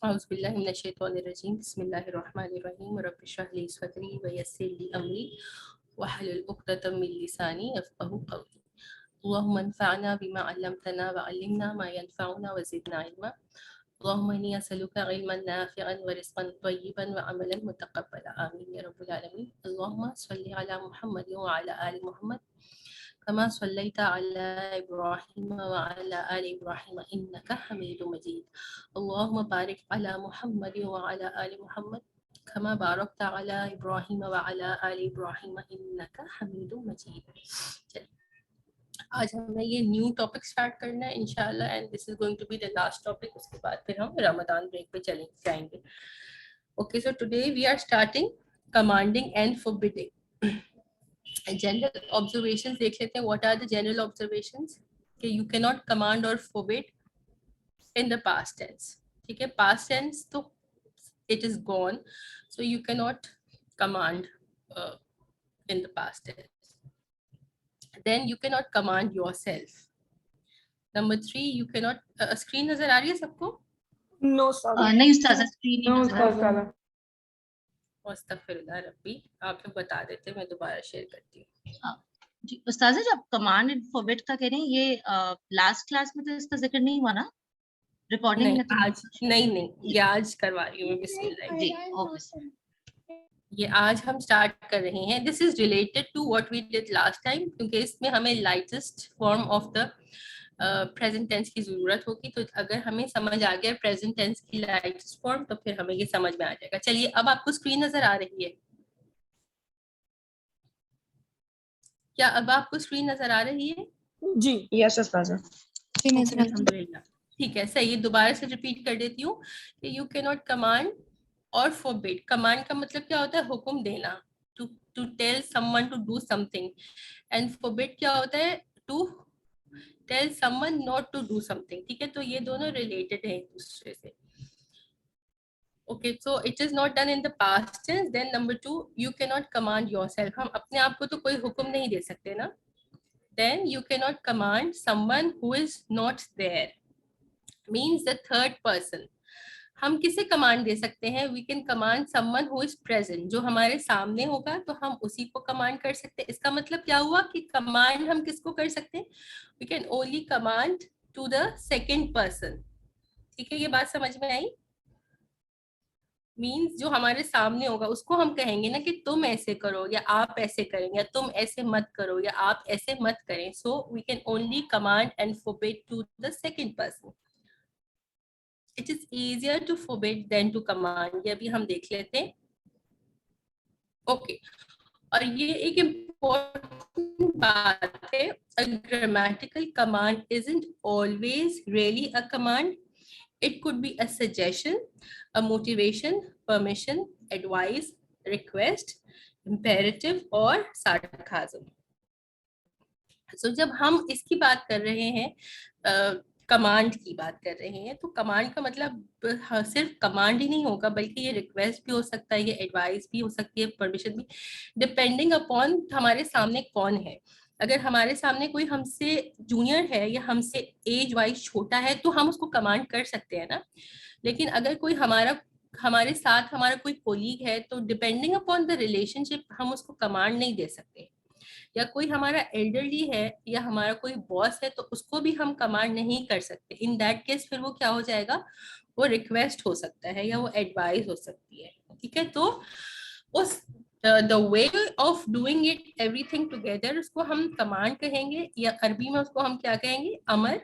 औज़ुबिल्लाहि मिनश्शैतानिर्रजीम बिस्मिल्लाहिर्रहमानिर्रहीम रब्बिश इश्रह ली सदरी व यस्सिर ली अमरी वहलुल उक़दतम मिन लिसानी यफ़क़हू क़ौली अल्लाहुम्मा अन्फ़अना बिमा अल्लमतना व अल्लिमना मा यनफ़अुना व ज़िदना इल्मा अल्लाहुम्मा इन्नी असअलुका इल्मन नाफ़िअन व रिज़्क़न तय्यिबन व अमलन मुतक़ब्बला आमीन या रब्बल आलमीन। अल्लाहुम्मा सल्लि अला मुहम्मद व अला आलि मुहम्मद कमा सल्लैता अला इब्राहीम व अला आलि इब्राहीम इन्नका हमीदुम मजीद। अल्लाहुम्मा बारिक अला मुहम्मद व अला आलि मुहम्मद कमा बारकता अला इब्राहीम व अला आलि इब्राहीम इन्नका हमीदुम मजीद। चलिए, आज हमें ये न्यू टॉपिक स्टार्ट करना है इंशाल्लाह, and this is going to be the last topic. उसके बाद फिर हम रमजान ब्रेक पे चले जाएंगे। Okay, so today we are starting commanding and forbidding. General observations देख लेते हैं। What are the general observations? कि यू कैन नॉट कमांड और forbid in the past tense. ठीक है, पास्ट टेंस तो it is gone, so you cannot command in the past tense. Then you cannot command yourself. Number 3, you cannot screen नजर आ रही है सबको? No उस्ताद, नहीं उस्ताद, screen no नहीं नजर आ उस्ताद। अस्तगफिरुल्लाह रब्बी, आप लोग बता देते, मैं दोबारा शेयर करती हूँ। हाँ जी उस्ताद, जब कमांड एंड फॉरबिड का कह रहे हैं, ये लास्ट क्लास में तो इसका जिक्र नहीं हुआ ना? रिकॉर्डिंग नहीं में तो आज नहीं, ये आज करवा रही हूँ मैं। बिस्मिल्लाह जी, ओके। ये आज हम स्टार्ट कर रहे हैं। This is related to what we did last time, क्योंकि इसमें हमें lightest form of the present tense की जरूरत होगी। तो अगर हमें समझ आ गया प्रेजेंट टेंस की लाइटेस्ट फॉर्म, तो फिर हमें ये समझ में आ जाएगा। चलिए, अब आपको स्क्रीन नजर आ रही है क्या? अब आपको स्क्रीन नजर आ रही है? जी यस उस्ताद। अल्हम्दुलिल्लाह, ठीक है, सही। दोबारा से रिपीट कर देती हूँ कि यू कैन नॉट कमांड और फॉरबिड। कमांड का मतलब क्या होता है? हुक्म देना, to tell someone to do something. And forbid क्या होता है? To tell someone not to do something. ठीक है, तो ये दोनों रिलेटेड है एक दूसरे से। Okay, so it is not done in the past tense. Then number 2, you can not command yourself. हम अपने आप को तो कोई हुक्म नहीं दे सकते ना। Then you can not command someone who is not there, means the third person. हम किसे कमांड दे सकते हैं? We can command someone who is present. जो हमारे सामने होगा तो हम उसी को कमांड कर सकते हैं। इसका मतलब क्या हुआ कि कमांड हम किसको कर सकते हैं? We can only command to the second person. ठीक है, ये बात समझ में आई? मीन्स जो हमारे सामने होगा उसको हम कहेंगे ना कि तुम ऐसे करो या आप ऐसे करेंगे, या तुम ऐसे मत करो या आप ऐसे मत करें। So we can only command and forbid to the second person. It is easier to forbid than to command. ये अभी हम देख लेते हैं। ओके, और ये एक इम्पोर्टेंट बात है, a grammatical command isn't always really a command. It could be a suggestion, a motivation, permission, advice, request, imperative और sarcasm. So जब हम इसकी बात कर रहे हैं, कमांड की बात कर रहे हैं, तो कमांड का मतलब सिर्फ कमांड ही नहीं होगा, बल्कि ये रिक्वेस्ट भी हो सकता है, ये एडवाइस भी हो सकती है, परमिशन भी, डिपेंडिंग अपॉन हमारे सामने कौन है। अगर हमारे सामने कोई हमसे जूनियर है या हमसे एज वाइज छोटा है तो हम उसको कमांड कर सकते हैं ना। लेकिन अगर कोई हमारे साथ हमारा कोई कोलीग है, तो डिपेंडिंग अपॉन द रिलेशनशिप हम उसको कमांड नहीं दे सकते। या कोई हमारा एल्डरली है या हमारा कोई बॉस है, तो उसको भी हम कमांड नहीं कर सकते। इन दैट केस फिर वो क्या हो जाएगा? वो रिक्वेस्ट हो सकता है या वो एडवाइस हो सकती है। ठीक है, तो उस the way of doing it everything together उसको हम कमांड कहेंगे, या अरबी में उसको हम क्या कहेंगे? अमर।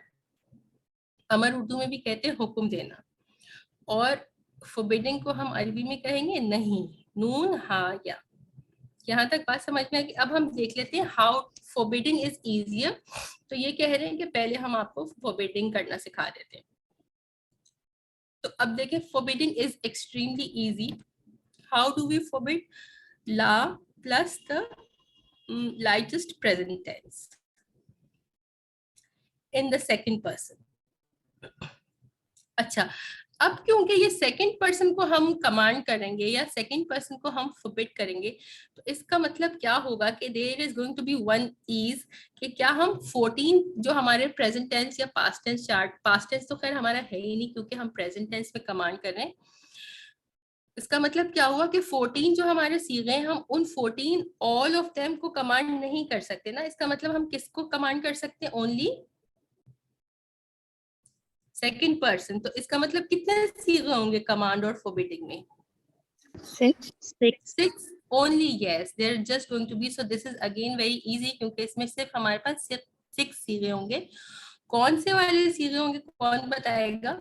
अमर उर्दू में भी कहते हैं हुक्म देना। और फॉरबिडिंग को हम अरबी में कहेंगे नहीं, नून हाँ या। यहाँ तक बात समझ में आ गई? अब हम देख लेते हैं हाउ फॉरबिडिंग इज इजियर। तो ये कह रहे हैं कि पहले हम आपको फॉरबिडिंग करना सिखा देते हैं। तो अब देखिए, forbidding is extremely easy. How do we forbid? ला plus the lightest present tense in the second person. अच्छा, अब क्योंकि ये सेकंड पर्सन को हम कमांड करेंगे या सेकंड पर्सन को हम फॉरबिड करेंगे, तो इसका मतलब क्या होगा कि there is going to be one ease, कि क्या हम 14 जो हमारे प्रेजेंट टेंस या past tense chart, past tense तो खैर हमारा है ही नहीं क्योंकि हम प्रेजेंट टेंस में कमांड कर रहे हैं, इसका मतलब क्या हुआ कि 14 जो हमारे सीखे हैं हम उन 14 ऑल ऑफ देम को कमांड नहीं कर सकते ना, इसका मतलब हम किसको कमांड कर सकते हैं, ओनली सेकंड पर्सन। तो इसका मतलब कितने सीखे होंगे कमांड और फॉरबिडिंग में, 6. 6 only, yes they're just going to be, so this is again very easy क्योंकि इसमें सिर्फ हमारे पास सिर्फ 6 सीखे होंगे। कौन से वाले सीखे होंगे, कौन बताएगा?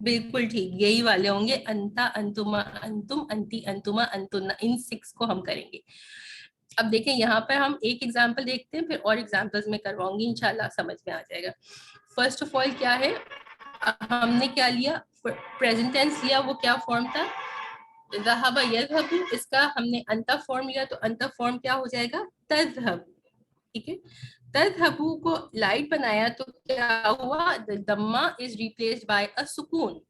बिल्कुल ठीक, यही वाले होंगे, अंता अंतुमा अंतुम अंती अंतुमा अंतुन्ना, इन 6 को हम करेंगे। अब देखें यहाँ पर हम एक एग्जाम्पल देखते हैं, फिर और एग्जाम्पल्स में करवाऊंगी, इंशाल्लाह समझ में आ जाएगा। फर्स्ट ऑफ ऑल क्या है, हमने क्या लिया, प्रेजेंट टेंस लिया, वो क्या फॉर्म था, ज़हबा यज़हबु, इसका हमने अंता फॉर्म लिया, तो अंता फॉर्म क्या हो जाएगा, तज़हब, ठीक है। तज़हबु को लाइट बनाया तो क्या हुआ, द दम्मा इज रिप्लेस्ड बाय अ सुकून,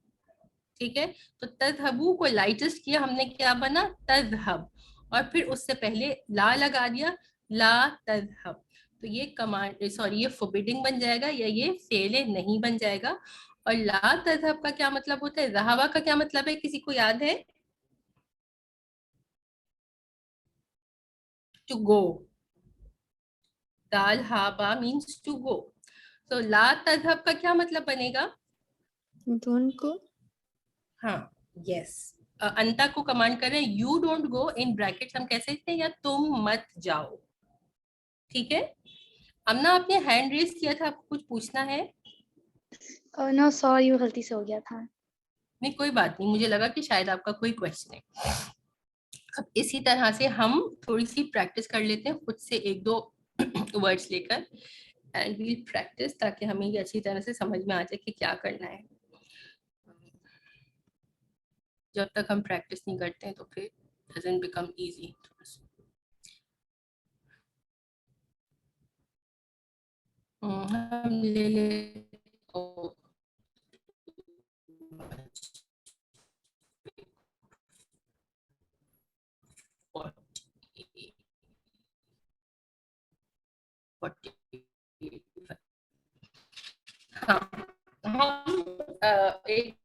ठीक है। तो तज़हबु को लाइटेस्ट किया हमने, क्या बना, तज़हब, और फिर उससे पहले ला लगा दिया, ला तज़हब, तो ये कमांड, सॉरी ये फॉरबिडिंग बन जाएगा या ये फेले नहीं बन जाएगा। और ला तज़हब का क्या मतलब होता है, ज़हबा का क्या मतलब है, किसी को याद है, टू गो, दाल हाबा मीन्स टू गो, तो ला तज़हब का क्या मतलब बनेगा, Don't go. हाँ यस, अंता को कमांड कर रहे हैं, you don't go, in brackets हम कह सकते हैं या तुम मत जाओ, ठीक है। अमना आपने हैंड रेस किया था, आपको कुछ पूछना है? नो सॉरी, वो गलती से हो गया था। नहीं कोई बात नहीं, मुझे लगा कि शायद आपका कोई क्वेश्चन है। अब इसी तरह से हम थोड़ी सी प्रैक्टिस कर लेते हैं खुद से, एक दो वर्ड्स लेकर, एंड वील प्रैक्टिस, ताकि हमें ये अच्छी तरह से समझ में आ जाए कि क्या करना है। जब तक हम प्रैक्टिस नहीं करते हैं तो फिर डजंट बिकम इजी। हम ले ले हाँ, हम एक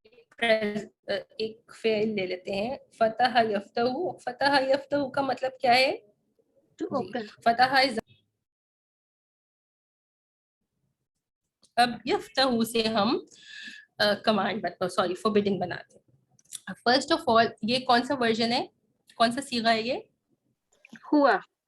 फेल ले लेते हैं, फतह यफ्तहू, फतह यफ्तहू का मतलब क्या है, टू ओपन। फतह इज, अब यफ्तहू से हम कमांड सॉरी फॉरबिडिंग बनाते हैं। फर्स्ट ऑफ ऑल ये कौन सा वर्जन है, कौन सा सीगा है, ये हुआ।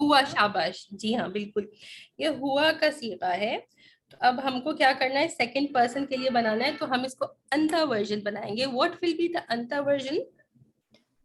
हुआ, शाबाश, जी हाँ बिल्कुल, ये हुआ का सीगा है। तो अब हमको क्या करना है, सेकंड पर्सन के लिए बनाना है, तो हम इसको अंता वर्जन बनाएंगे। व्हाट विल बी द अंता वर्जन,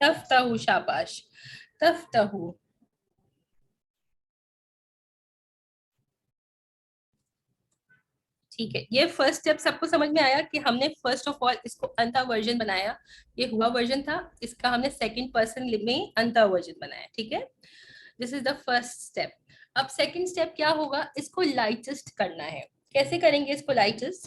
तफ्ताहू, शाबाश, तफ्ताहू, ठीक है। ये फर्स्ट स्टेप सबको समझ में आया कि हमने फर्स्ट ऑफ ऑल इसको अंता वर्जन बनाया, ये हुआ वर्जन था, इसका हमने सेकंड पर्सन में अंता वर्जन बनाया, ठीक है। This is the first step. अब सेकंड स्टेप क्या होगा, इसको लाइटेस्ट करना है, कैसे करेंगे इसको लाइटेस्ट,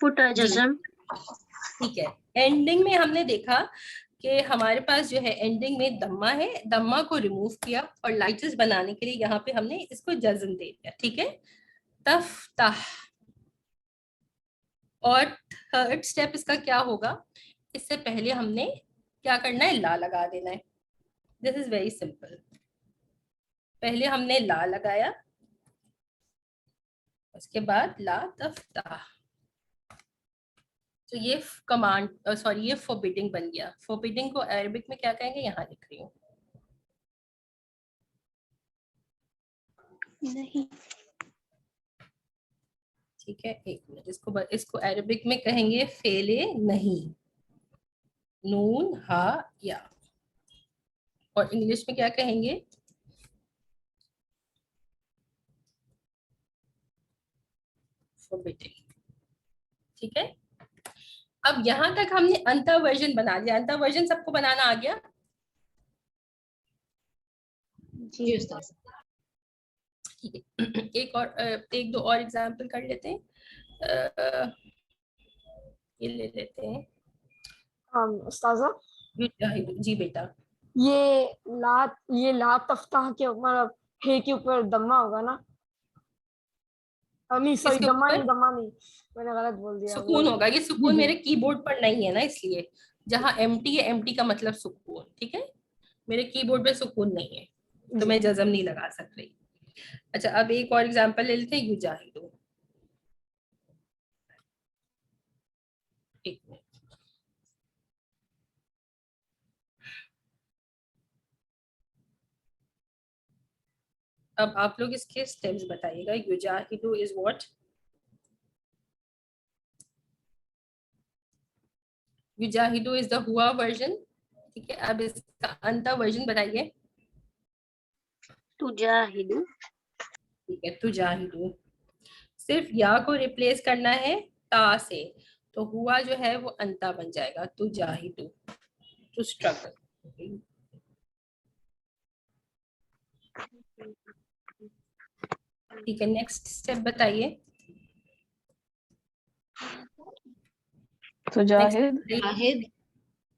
फुटर जजम। ठीक है। एंडिंग में हमने देखा कि हमारे पास जो है एंडिंग में दम्मा है, दम्मा को रिमूव किया और लाइटेस्ट बनाने के लिए यहाँ पे हमने इसको जज्म दे दिया, ठीक है, तफ्ताह। और थर्ड स्टेप इसका क्या होगा, इससे पहले हमने क्या करना है, ला लगा देना है, दिस इज वेरी सिंपल। पहले हमने ला लगाया, उसके बाद ला तफ्ताह, तो ये कमांड, सॉरी ये फॉरबिडिंग बन गया। फॉरबिडिंग को अरबिक में क्या कहेंगे, यहाँ लिख रही हूँ, नहीं। ठीक है, एक मिनट, इसको अरबिक में कहेंगे फेले नहीं, नून हा या, और इंग्लिश में क्या कहेंगे, फॉरबिडिंग, ठीक है। अब यहाँ तक हमने अंतर वर्जन बना लिया, अंतर वर्जन सबको बनाना आ गया, जी उस्ताद। ठीक है। एक दो और एग्जाम्पल कर लेते हैं। ये ले लेते हैं। उस्ताजा जी बेटा। ये ला तफ्ताह के ऊपर हे के ऊपर दम्मा होगा ना? नहीं सॉरी, इसके दम्मा ऊपर नहीं, मैंने गलत बोल दिया। सुकून होगा। ये सुकून जी। मेरे कीबोर्ड पर नहीं है ना, इसलिए जहाँ एम्प्टी है, एम्प्टी का मतलब सुकून। ठीक है, मेरे कीबोर्ड पे सुकून नहीं है तो मैं जज़म नहीं लगा सक रही। अच्छा, अब एक और एग्जांपल ले लेते हैं। युजाहिदु। एक मिनट। अब आप लोग इसके स्टेप्स बताइएगा। युजाहिदु इज व्हाट? युजाहिदु इज द हुआ वर्जन। ठीक है, अब इसका अंता वर्जन बताइए। तुजाहिदु। ठीक है, तुजाहिदु। सिर्फ या को रिप्लेस करना है ता से, तो हुआ जो है वो अंता बन जाएगा। तुजाहिदु, टू स्ट्रगल। ठीक है, नेक्स्ट स्टेप बताइए। तुजाहिद। जाहिद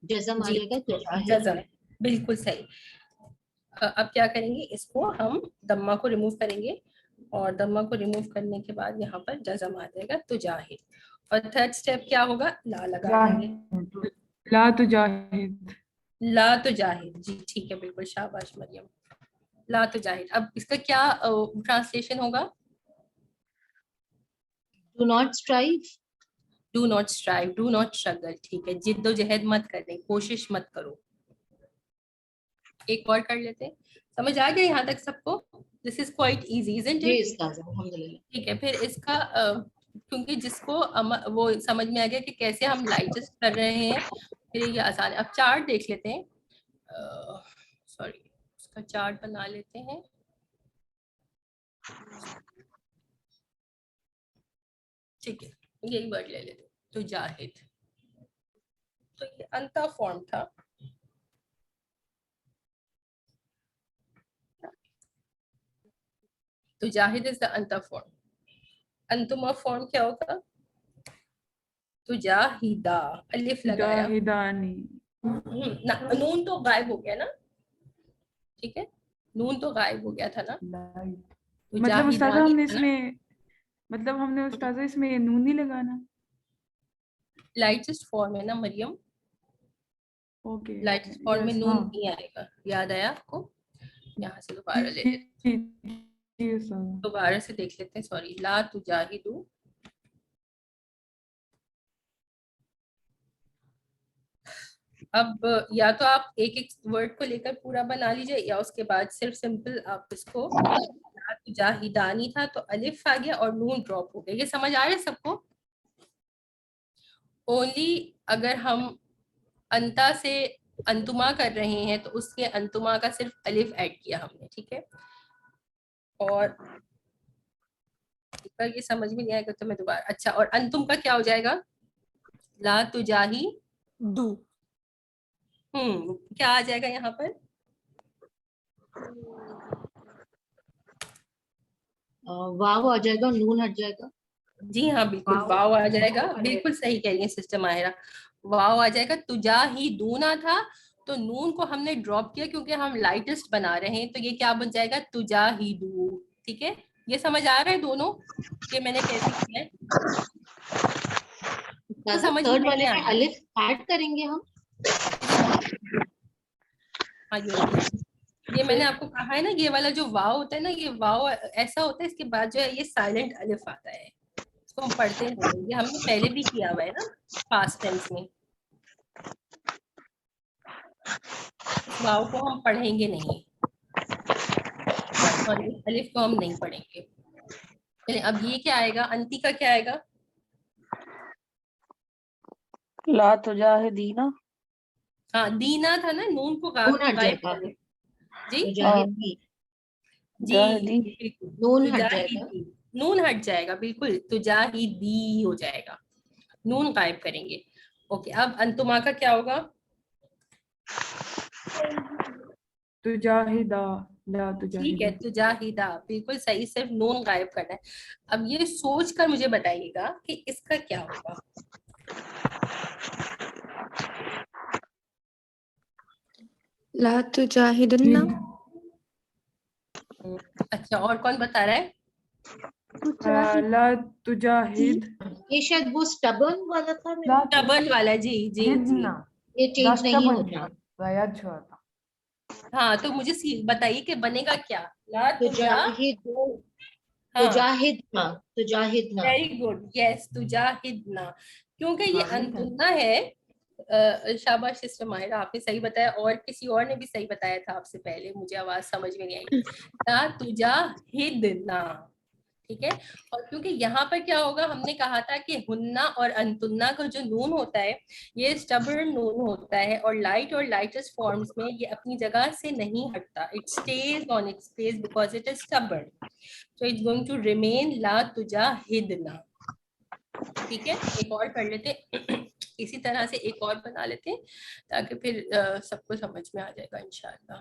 जज़म आ जी, जाएगा तुजाहिद। जज़म, बिल्कुल सही। अब क्या करेंगे, इसको हम दम्मा को रिमूव करेंगे और दम्मा को रिमूव करने के बाद यहाँ पर जज़म आ जाएगा तुजाहिद। और थर्ड स्टेप क्या होगा, ला लगा देंगे। ला तुजाहिद। ला तुजाहिद, जी ठीक है, बिल्कुल शाबाश मरियम। ला तुजाहिद। अब इसका क्या ट्रांसलेशन होगा? Do not strive. Do not strive, do not struggle. ठीक है, जिद्दोजहद मत करने, कोशिश मत करो। एक और कर लेते हैं। समझ आ गया यहाँ तक सबको? This is quite easy, isn't जी इट? उस्ताद अल्हम्दुलिल्लाह। ठीक है, फिर इसका क्योंकि जिसको वो समझ में आ गया कि कैसे हम लाइटेस्ट कर रहे हैं, फिर ये आसान है। अब चार्ट देख लेते हैं। सॉरी, इसका चार्ट बना लेते हैं। ठीक है, यही वर्ड ले लेते हैं, तुजाहिद। तो ये अंता फॉर्म था। तुजाहिद इज द अंता फॉर्म। अंतुमा फॉर्म क्या होगा? तुजाहिदा, अलिफ लगाया। तुजाहिदानी। नून तो गायब हो गया ना? ठीक है, नून तो गायब हो गया था ना? मतलब उस्ताजा तुजाहिदानी हमने था ना? इसमें मतलब हमने उस्ताजा इसमें नून नहीं लगाना। लाइटेस्ट फॉर्म है ना मरियम? ओके। लाइटेस्ट फॉर्म में यस, नून हाँ। नहीं आएगा। याद आया आपको? यहाँ से दोबारा ले जी लेते, जी उस्ताजा। दोबारा से देख लेते हैं। सॉरी, ला तुजाहिदू। अब या तो आप एक एक वर्ड को लेकर पूरा बना लीजिए, या उसके बाद सिर्फ सिंपल आप इसको, ला तुजाहिदानी था तो अलिफ आ गया और नून ड्रॉप हो गया। ये समझ आ रहा है सबको? ओनली अगर हम अंता से अंतुमा कर रहे हैं तो उसके अंतुमा का सिर्फ अलिफ ऐड किया हमने। ठीक है, और अगर ये समझ में नहीं आएगा तो मैं दोबारा। अच्छा, और अंतुम का क्या हो जाएगा? ला तुजाही डू। क्या आ जाएगा यहाँ पर? वाव आ जाएगा, नून हट जाएगा। जी हाँ, बिल्कुल वाव आ जाएगा। बिल्कुल सही कह रही है सिस्टम आयरा, वाव आ जाएगा। तुजा ही दूना था तो नून को हमने ड्रॉप किया क्योंकि हम लाइटेस्ट बना रहे हैं, तो ये क्या बन जाएगा? तुजा ही दू। ठीक है, ये समझ आ रहा है दोनों कि मैंने कैसे किया है? तो समझ में थर्ड नहीं वाले आ में रहा। अलिफ ऐड करेंगे हम। हाँ, ये मैंने आपको कहा है ना, ये वाला जो वाव होता है ना, ये वाव ऐसा होता है, इसके बाद जो है ये साइलेंट अलिफ आता है। इसको हम पढ़ते हैं, ये हमने पहले भी किया हुआ है ना पास्ट टेंस में। इस वाव को हम पढ़ेंगे नहीं, और इस अलिफ को हम नहीं पढ़ेंगे। चलिए, अब ये क्या आएगा? अंती का क्या आएगा? ला तुजाहिदीना। हाँ, दीना था ना, नून को नून हट गायब जाएगा। कर दे। जी तुजाहिदी, जी, जाहिदी। बिल्कुल। नून हट जाएगा। तुजाहिदी, नून हट जाएगा, बिल्कुल तुजाहिदी हो जाएगा, नून गायब करेंगे। ओके, अब अंतुमा का क्या होगा? तुजाहिदा, ला ठीक तुजाहिदा। है, तुजाहिदा बिल्कुल सही, सिर्फ नून गायब करना है। अब ये सोच कर मुझे बताइएगा कि इसका क्या होगा। ला तुजाहिदुन्ना। अच्छा, और कौन बता रहा है? ला तुजाहिद ये शायद वो स्टबर्न वाला था मेरे ला टबन वाला, जी जी जी। तुजाहिदना। ये चेंज नहीं होता। याद छुआ था। हाँ, तो मुझे बताइए कि बनेगा क्या। ला तुजा, तुजाहिदु, हाँ, तुजाहिदना, तुजाहिदना। वेरी गुड, यस, तुजाहिदना। क्योंकि ये अंतुन्ना है। शाबाश सिस्टर माहिरा, आपने सही बताया, और किसी और ने भी सही बताया था आपसे पहले, मुझे आवाज समझ में नहीं आई। ला तुजाहिदना, ठीक है। और क्योंकि यहाँ पर क्या होगा, हमने कहा था कि हुन्ना और अंतुन्ना का जो नून होता है, ये स्टबर्न नून होता है, और लाइट और लाइटेस्ट फॉर्म्स में ये अपनी जगह से नहीं हटता, it stays on its place because it is stubborn, so it's going to remain ला तुजाहिदना। ठीक है, एक और कर लेते इसी तरह से एक और बना लेते हैं, ताकि फिर सबको समझ में आ जाएगा इंशाल्लाह।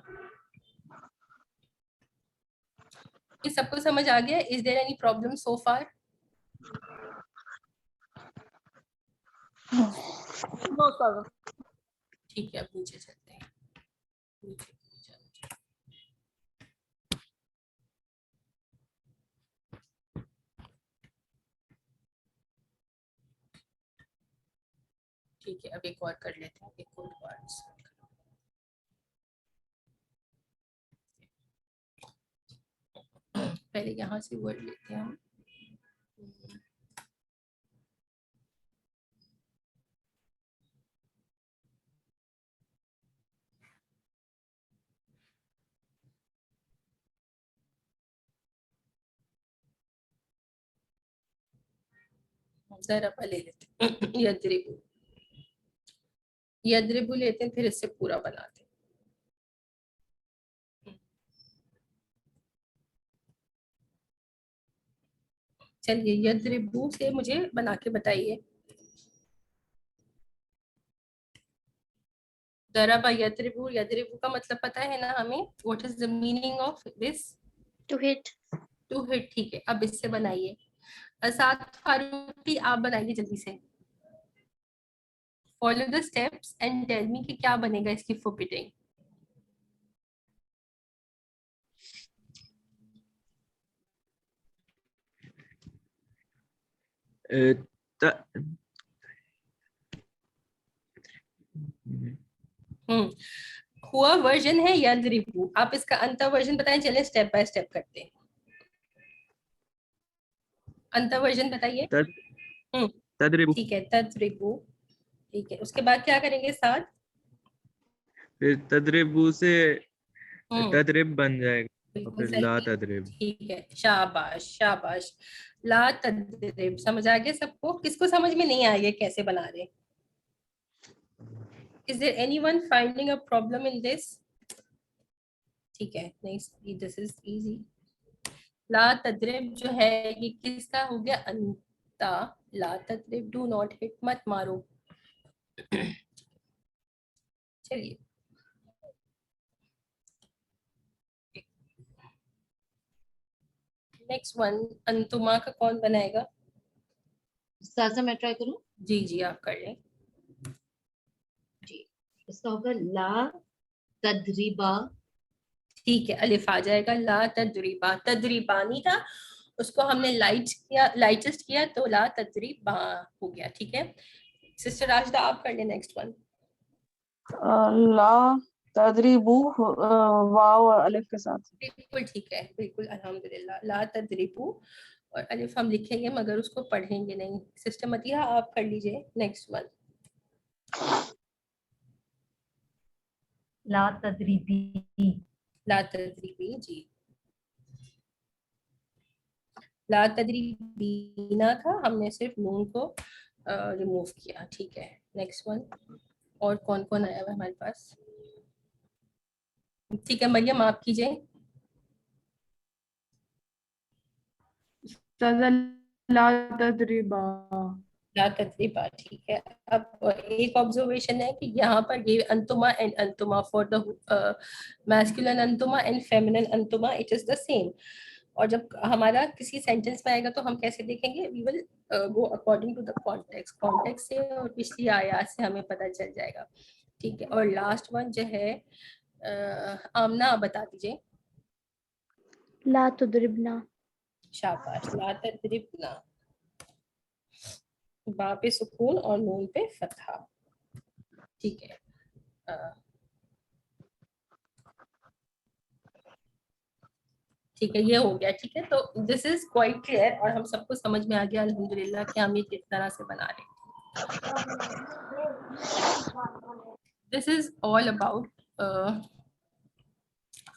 ये सबको समझ आ गया? Is there any problem so far? No sir. ठीक है, अब नीचे चलते हैं। नीचे चलते हैं। ठीक है, अब एक और कर लेते हैं, एक और वर्ड्स। पहले यहाँ से वर्ड लेते हैं हम। जरा ले लेते हैं यद्रिबु, यद्रिबु लेते हैं, फिर इससे पूरा बनाते हैं। चलिए, यद्रिबु से मुझे बना के बताइए। दरबा यद्रिबु, यद्रिबु का मतलब पता है ना हमें, what is the meaning of this? To hit. To hit, ठीक है। अब इससे बनाइए। असाद फारूकी, आप बनाइए जल्दी से। Follow the steps and tell me कि क्या बनेगा इसकी फॉरबिडिंग। हुआ वर्जन है यद्रिबु, आप इसका अंत वर्जन बताएं। चलें स्टेप बाय स्टेप करते हैं। अंत वर्जन बताइए। तदरिबु, ठीक है, तद्रिबु, ठीक है। उसके बाद क्या करेंगे साथ? फिर तदरिबु से हम्म, तदरिब बन जाएगा, और बिल्कुल फिर ला सही, तदरिब। ठीक है, शाबाश शाबाश। ला तद्रिब, समझ आ गया सबको? किसको समझ में नहीं आ गया कैसे बना रहे? Is there anyone finding a problem in this? ठीक है, नहीं, दिस इज इजी। ला तद्रिब जो है, ये किसका हो गया? अंता। ला तद्रिब, डू नॉट हिट, मत मारो। चलिए, नेक्स्ट वन, अंतुमा का कौन बनाएगा? सासा मैं ट्राई करूं? जी जी, आप कर लें। जी, इसका होगा ला तदरीबा। ठीक है, अलिफ आ जाएगा। ला तद्रीबा, तद्रीबानी था, उसको हमने लाइट किया, लाइटेस्ट किया, तो ला तद्रीबा हो गया। ठीक है, सिस्टर राशिदा आप कर ले नेक्स्ट वन। ला तदरीबू, वाव और अलिफ के साथ। बिल्कुल ठीक है, बिल्कुल अल्हम्दुलिल्लाह। ला तद्रीबू, और अलिफ हम लिखेंगे मगर उसको पढ़ेंगे नहीं। सिस्टर मतिया आप कर लीजिए नेक्स्ट वन। ला तदरीबी, ला तद्रीबी, जी। ला तद्रीबीना था, हमने सिर्फ नून को रिमूव किया। ठीक है, नेक्स्ट वन। और कौन कौन आया हुआ है हमारे पास? ठीक है, मरियम आप कीजिए। सज़ा ला तदरिबा। ला तदरीबा, ठीक है। अब एक ऑब्जर्वेशन है कि यहाँ पर ये अंतुमा एंड अंतुमा फॉर द मैस्कुलिन अंतुमा एंड फेमिनिन अंतुमा इट इज द सेम। और जब हमारा किसी सेंटेंस में आएगा तो हम कैसे देखेंगे, we will go according to the context, context से और पिछली आयत से हमें पता चल जाएगा, ठीक है। और लास्ट वन जो है आमना बता दीजिए। ला तुदरिबना। शाबाश, ला तदरिबना, बा पे सुकून और नून पे फतहा, ठीक है। ठीक है, ये हो गया, ठीक है। तो दिस इज क्वाइट क्लियर और हम सबको समझ में आ गया अल्हम्दुलिल्लाह कि हम ये किस तरह से बना रहे हैं। This is all about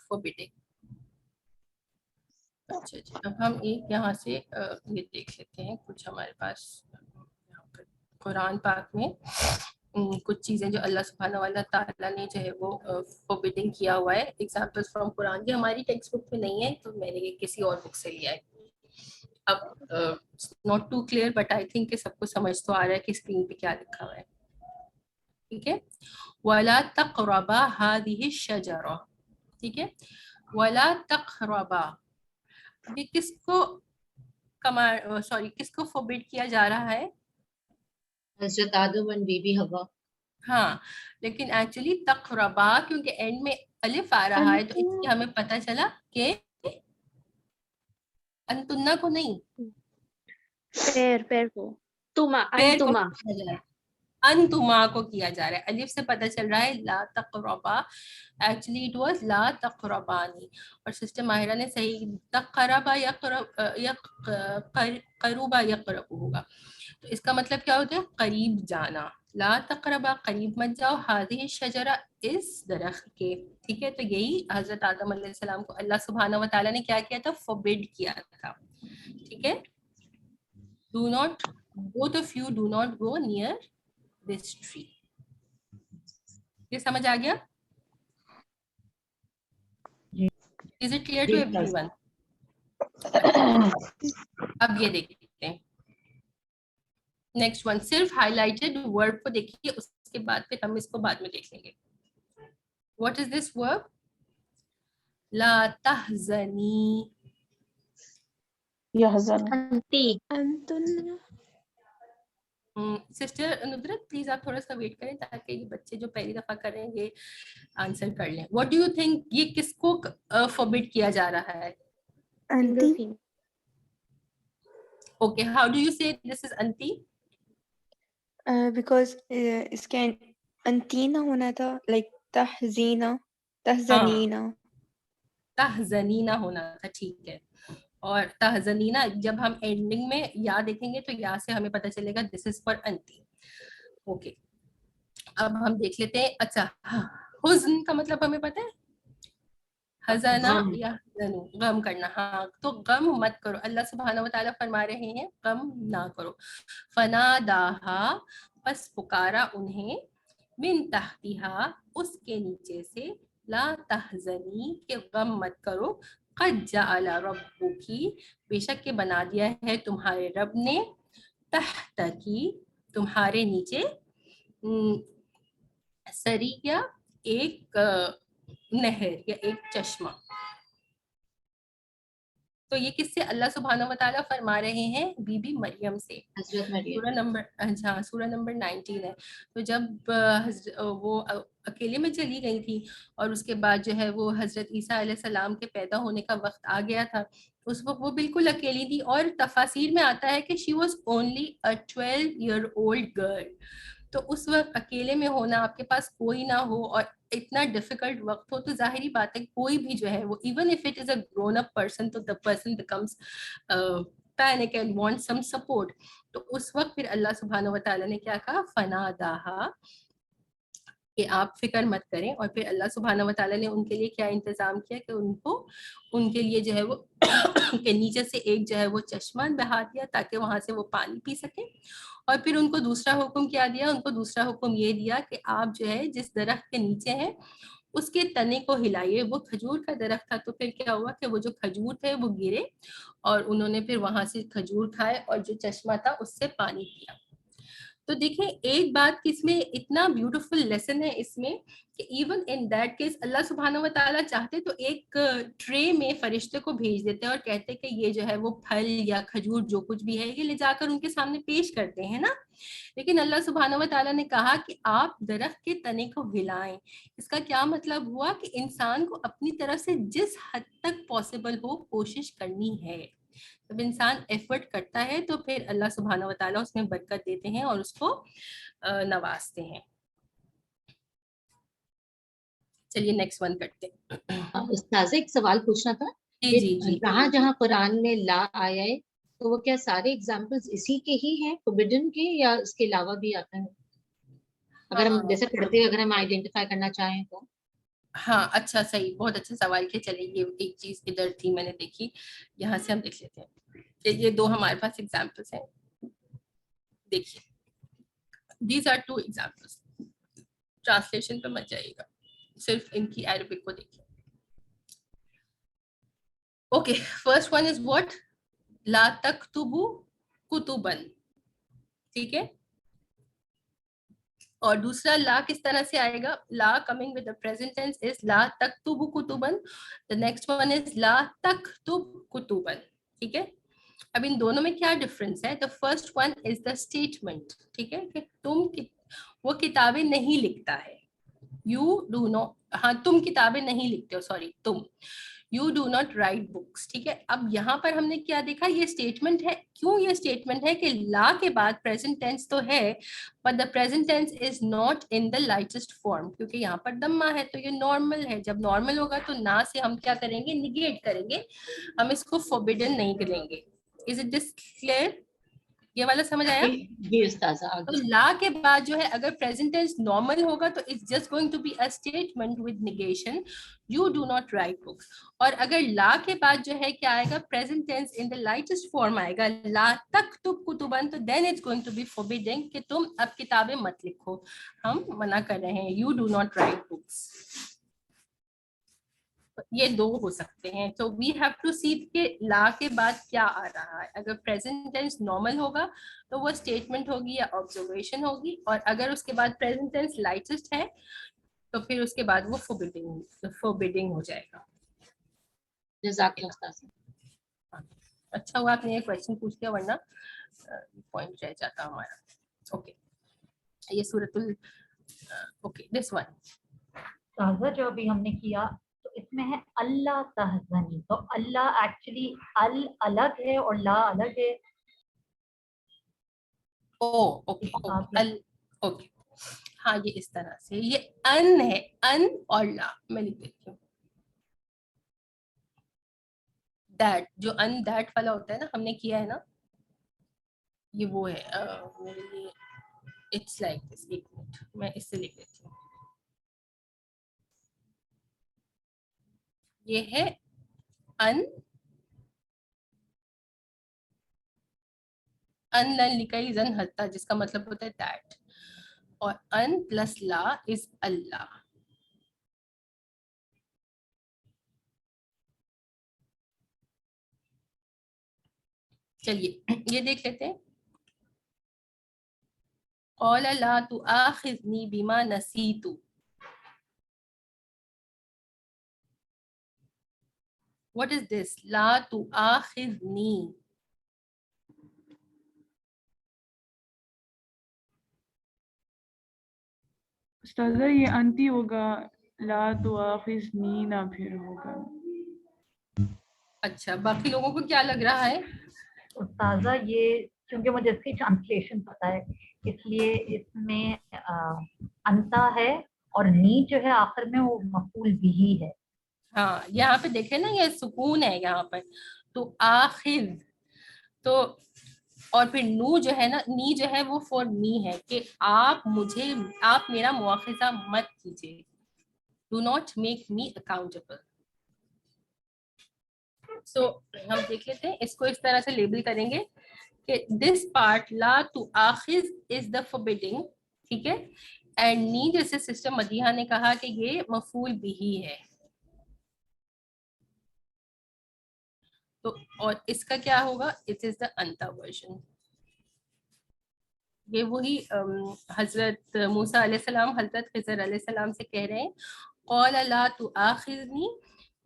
forbidding. अच्छा जी, अब हम एक यहाँ से ये देख लेते हैं कुछ हमारे पास यहाँ पर कुरान पाक में कुछ चीजें जो अल्लाह सुब्हानहू व तआला ने जो है वो फॉरबिडिंग किया हुआ है। एग्जांपल्स फ्रॉम कुरान, ये हमारी टेक्स्ट बुक में नहीं है तो मैंने ये किसी और बुक से लिया है। अब not too clear but I think कि सबको समझ तो आ रहा है कि स्क्रीन पे क्या लिखा हुआ है, ठीक है। वला तक़रबा हादिहि शजरा, ठीक है। वला तक़रबा, ये किसको किसको फॉरबिड किया जा रहा है? हजरत आदम और बीबी हवा। हाँ, लेकिन एक्चुअली तक़रबा क्योंकि एंड में अलिफ आ रहा है तो इससे हमें पता चला कि अंतुन्ना को नहीं, पैर को। तुमा पैर को अंतुमा। किया जा रहा है, अंतुमा को किया जा रहा है। अलिफ से पता चल रहा है ला तक़रबा, एक्चुअली इट वाज ला तक़रबानी। और सिस्टर माहिरा ने सही तक़रबा करूबा यक़रबु होगा, तो इसका मतलब क्या होता है? करीब जाना। ला तक़रबा, करीब मत जाओ, हाज़िहि शजरा, इस दरख्त के, ठीक है। तो यही हजरत आदम अलैहिस्सलाम को अल्लाह सुब्हानहू व तआला ने क्या किया था? फॉरबिड किया था, ठीक है। Do not, both of you do not go near this tree. ये समझ आ गया? Is it clear to everyone? अब ये देखते हैं नेक्स्ट वन, सिर्फ हाईलाइटेड वर्ब को देखिए, उसके बाद फिर हम इसको बाद में देख लेंगे। What is this verb? ला तहज़नी, यहज़न, अंती। अंतुन्ना। सिस्टर नुदरत प्लीज आप थोड़ा सा वेट करें ताकि ये बच्चे जो पहली दफा कर रहे हैं ये आंसर कर लें। व्हाट डू यू थिंक, ये किसको फॉरबिड किया जा रहा है? अंती। ओके, हाउ डू यू से दिस इज अंती? बिकॉज इसके अंतीना होना था, लाइक तहजीना, तहजनीना। तहज़नीना होना था, ठीक है। और तहज़नीना जब हम एंडिंग में या देखेंगे तो या से हमें पता चलेगा दिस इज फॉर अंती, ओके। अब हम देख लेते हैं। अच्छा, हुज़्न का मतलब हमें पता है, हज़ना या हज़नु, गम करना। हाँ, तो गम मत करो, अल्लाह सुब्हानहू व तआला फरमा रहे हैं गम ना करो। फनादाहा, बस पुकारा उन्हें, मिन तहतिहा, उसके नीचे से, ला तहज़नी, के गम मत करो, क़द जअला रब्बुकी, बेशक के बना दिया है तुम्हारे रब ने, तहतकी, तुम्हारे नीचे, सरिया, एक नहर या एक चश्मा। तो ये किससे अल्लाह सुब्हानहू व तआला फरमा रहे हैं? बीबी मरियम से। हजरत मरियम। सूरा नंबर, अच्छा सूरा नंबर 19 है। तो जब वो अकेले में चली गई थी और उसके बाद जो है वो हजरत ईसा अलैहिस्सलाम के पैदा होने का वक्त आ गया था, उस वक्त वो बिल्कुल अकेली थी और तफासिर में आता है कि she was only a 12-year-old girl. तो उस वक्त अकेले में होना, आपके पास कोई ना हो और इतना डिफिकल्ट वक्त हो, तो जाहिरी बात है कोई भी जो है वो, even if it is a grown up person, तो the person becomes panic and want some support. तो उस वक्त फिर अल्लाह सुब्हानहू व तआला ने क्या कहा? फनादाहा, कि आप फिक्र मत करें। और फिर अल्लाह सुब्हानहू व तआला ने उनके लिए क्या इंतजाम किया कि उनको, उनके लिए जो है वो के नीचे से एक जो है वो चश्मा बहा दिया ताकि वहां से वो पानी पी सके। और फिर उनको दूसरा हुक्म क्या दिया? उनको दूसरा हुक्म ये दिया कि आप जो है जिस दरख्त के नीचे हैं उसके तने को हिलाइए। वो खजूर का दरख्त था, तो फिर क्या हुआ कि वो जो खजूर थे वो गिरे और उन्होंने फिर वहां से खजूर खाए और जो चश्मा था उससे पानी पिया। तो देखिए एक बात कि इसमें इतना ब्यूटीफुल लेसन है इसमें कि इवन इन दैट केस अल्लाह सुब्हानहू व तआला चाहते तो एक ट्रे में फरिश्ते को भेज देते हैं और कहते कि ये जो है वो फल या खजूर जो कुछ भी है ये ले जाकर उनके सामने पेश करते हैं ना। लेकिन अल्लाह सुब्हानहू व तआला ने कहा कि आप दरख्त के तने को हिलाएं। इसका क्या मतलब हुआ कि इंसान को अपनी तरफ से जिस हद तक पॉसिबल हो कोशिश करनी है। जब इंसान एफर्ट करता है तो फिर अल्लाह सुब्हानहू व तआला उसमें बरकत देते हैं और उसको नवाजते हैं। चलिए नेक्स्ट वन करते हैं। उस्ताज़ा एक सवाल पूछना था जी कि जी जी। जहाँ जहाँ कुरान में ला आया है तो वो क्या सारे एग्जाम्पल्स इसी के ही हैं फोरबिडन के या इसके अलावा भी आते हैं? अगर हम जैसे पढ़ते हुए अगर हम आइडेंटिफाई करना चाहें तो। हाँ अच्छा सही, बहुत अच्छा सवाल किया। चलिए ये एक चीज इधर थी मैंने देखी, यहाँ से हम देख लेते हैं। ये दो हमारे पास एग्जाम्पल्स हैं, देखिए these are two examples. Translation पे मत जाइएगा, सिर्फ इनकी अरबिक को देखिए। Okay, first one is what, ला तक्तुबु कुतुबन, ठीक है। और दूसरा ला किस तरह से आएगा, ला coming with the present tense is ला तक्तुबु कुतुबन। द नेक्स्ट वन इज ला तक्तुब कुतुबन, ठीक है। अब इन दोनों में क्या डिफरेंस है, the first one is the statement, ठीक है, कि वो किताबें नहीं लिखता है, यू डू नॉट, हाँ तुम किताबें नहीं लिखते हो, सॉरी तुम, you do not write books, ठीक है। अब यहाँ पर हमने क्या देखा, ये स्टेटमेंट है। क्यों ये स्टेटमेंट है कि ला के बाद प्रेजेंट टेंस तो है but the present tense is not in the lightest form, क्योंकि यहाँ पर दम्मा है तो ये नॉर्मल है। जब नॉर्मल होगा तो ना से हम क्या करेंगे, निगेट करेंगे, हम इसको फोरबिडन नहीं करेंगे। इज इट दिस क्लियर, ये वाला समझ आया। जी उस्ताज़ा तो ला के बाद जो है अगर प्रेजेंट टेंस नॉर्मल होगा तो it's just going to be a statement with negation, you do not write books. और अगर ला के बाद जो है क्या आएगा, present tense in the lightest form आएगा, ला तक्तुब कुतुबन, तो then it's going to be forbidding कि तुम अब किताबें मत लिखो, हम मना कर रहे हैं, you do not write books. ये दो हो सकते हैं। तो वी हैव टू सी के ला के बाद क्या आ रहा है। अगर प्रेजेंट टेंस नॉर्मल होगा तो वो स्टेटमेंट होगी या ऑब्जर्वेशन होगी, और अगर उसके बाद प्रेजेंट टेंस लाइटेस्ट है तो फिर उसके बाद वो फोरबिडिंग हो जाएगा। जज़ाकल्लाह उस्ताज़ा। अच्छा हुआ आपने ये क्वेश्चन पूछ लिया, वरना पॉइंट रह जाता हमारा। ओके, ये सूरतुल, ओके दिस वन। ताज़ा जो अभी हमने किया तो इसमें है अल्लाह तहज़नी, तो अल्लाह एक्चुअली अल अलग है और ला अलग है। ओ ओके अल, ओके हाँ ये इस तरह से, ये अन है, अन और ला, मैं लिख देती हूँ। दैट, जो अन दैट वाला होता है ना, हमने किया है ना, ये वो है मेरे लिए, इट्स लाइक दिस। एक मिनट मैं इससे लिख देती हूँ। ये है अन, अन लन लिकाई जन हत्ता, जिसका मतलब होता है दैट, और अन प्लस ला इज अल्लाह। चलिए ये देख लेते हैं। क़ौल ला तुआखिज़नी बिमा नसीतु, व्हाट इज दिस, ला तुआखिज़नी, उस्ताज़ा ये अंती होगा, ला तुआखिज़नी ना फिर होगा। अच्छा बाकी लोगों को क्या लग रहा है। उस्ताज़ा ये क्योंकि मुझे इसकी ट्रांसलेशन पता है इसलिए इसमें अंता है और नी जो है आखिर में वो मफूल बिही है। हाँ यहाँ पे देखे ना, ये सुकून है यहाँ पर, तो आखिर, तो और फिर नू जो है ना, नी जो है वो फॉर मी है कि आप मुझे, आप मेरा मुआखिजा मत कीजिए, do not make me accountable. So हम देख लेते हैं इसको, इस तरह से लेबल करेंगे कि दिस पार्ट ला टू आखिज इज द फॉरबिडिंग, ठीक है, एंड नी जैसे सिस्टर मदीहा ने कहा कि ये मफूल बिही है। तो और इसका क्या होगा, इट इज द अंता वर्जन। ये वही हजरत मूसा अलैहिस्सलाम हजरत खिज़र अलैहिस्सलाम से कह रहे हैं, क़ौल ला तुआखिज़नी,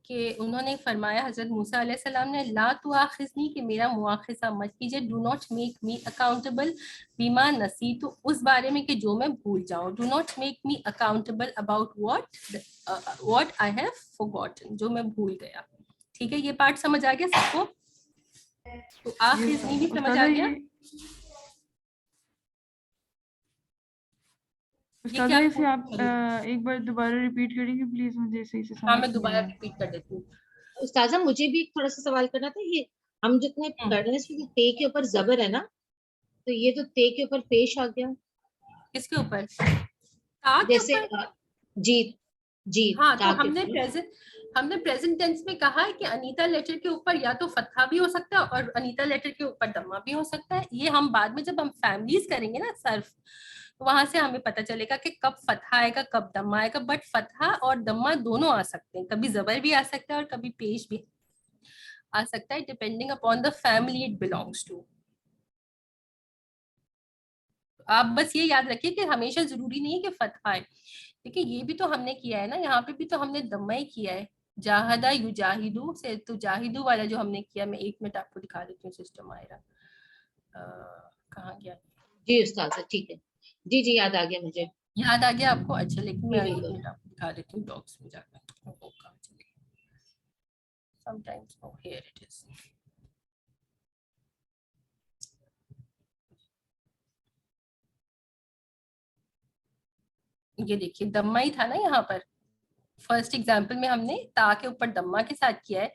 कि उन्होंने फरमाया हजरत मूसा अलैहिस्सलाम ने, ला तुआखिज़नी, कि मेरा मुआखिज़ा मत कीजिए, do not make me accountable बीमा नसी, तो उस बारे में कि जो मैं भूल जाऊं, do not make me accountable about what I have forgotten, जो मैं भूल गया। ठीक है, ये पार्ट समझ आ गया सबको? तो आखिज़नी भी समझ आ गया? उस्तादा इसे आप एक बार दोबारा रिपीट करेंगे प्लीज, मुझे सही से समझ हाँ, मैं नहीं दोबारा आया। रिपीट कर देती हूँ। उस्ताजा मुझे भी थोड़ा सा सवाल करना था, ये हम जितने कर रहे हैं इसमें ते के ऊपर जबर है ना, तो ये तो ते के ऊपर पेश आ गया। किसके ऊपर? ता के जैसे ऊपर? जी जी हाँ, तो ता के हमने प्रेजेंट टेंस में कहा है कि अनीता लेटर के ऊपर या तो फतहा भी हो सकता है और अनीता लेटर के ऊपर दम्मा भी हो सकता है। ये हम बाद में जब हम फैमिलीज करेंगे ना सर्फ, तो वहां से हमें पता चलेगा कि कब फतहा आएगा कब दम्मा आएगा। बट फतहा और दम्मा दोनों आ सकते हैं, कभी जबर भी आ सकता है और कभी पेश भी आ सकता है, depending upon the family it belongs to. आप बस ये याद रखिए कि हमेशा जरूरी नहीं है कि फतहा है। देखिए ये भी तो हमने किया है ना, यहाँ पे भी तो हमने दम्मा ही किया है, जाहदा युजाहिदू से, तो जाहिदू वाला जो हमने किया, मैं 1 मिनट आपको दिखा देती हूँ सिस्टम आएगा कहाँ गया। जी उस्ताद ठीक है, जी जी याद आ गया मुझे। याद आ गया आपको? अच्छा, लेकिन मैं जी 1 बिल्कुल। मिनट आपको दिखा देती हूँ डॉक्स में जाकर। Sometimes, oh, here it is. ये देखिए दम्मा ही था ना यहाँ पर। फर्स्ट एग्जाम्पल में हमने ता के ऊपर दम्मा के साथ किया है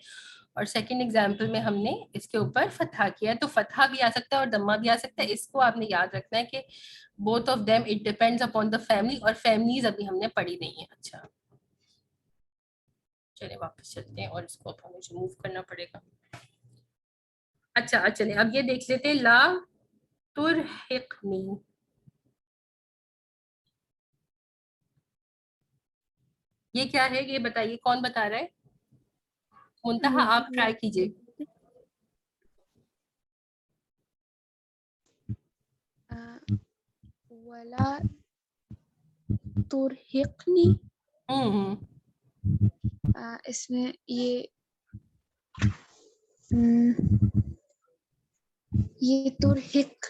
और सेकंड एग्जाम्पल में हमने इसके ऊपर फतहा किया है। तो फतहा भी आ सकता है और दम्मा भी आ सकता है। इसको आपने याद रखना है कि both of them it depends upon the family, और फैमिलीज अभी हमने पढ़ी नहीं है। अच्छा चलिए वापस चलते हैं और इसको अब हमें रिमूव करना पड़ेगा। अच्छा चलिए अब ये देख लेते हैं, ला तुरहिकनी। ये क्या है, ये बताइए, कौन बता रहा है? मुंतहा आप ट्राई कीजिए। वला तुरहिकनी, इसमें ये तुरहिक,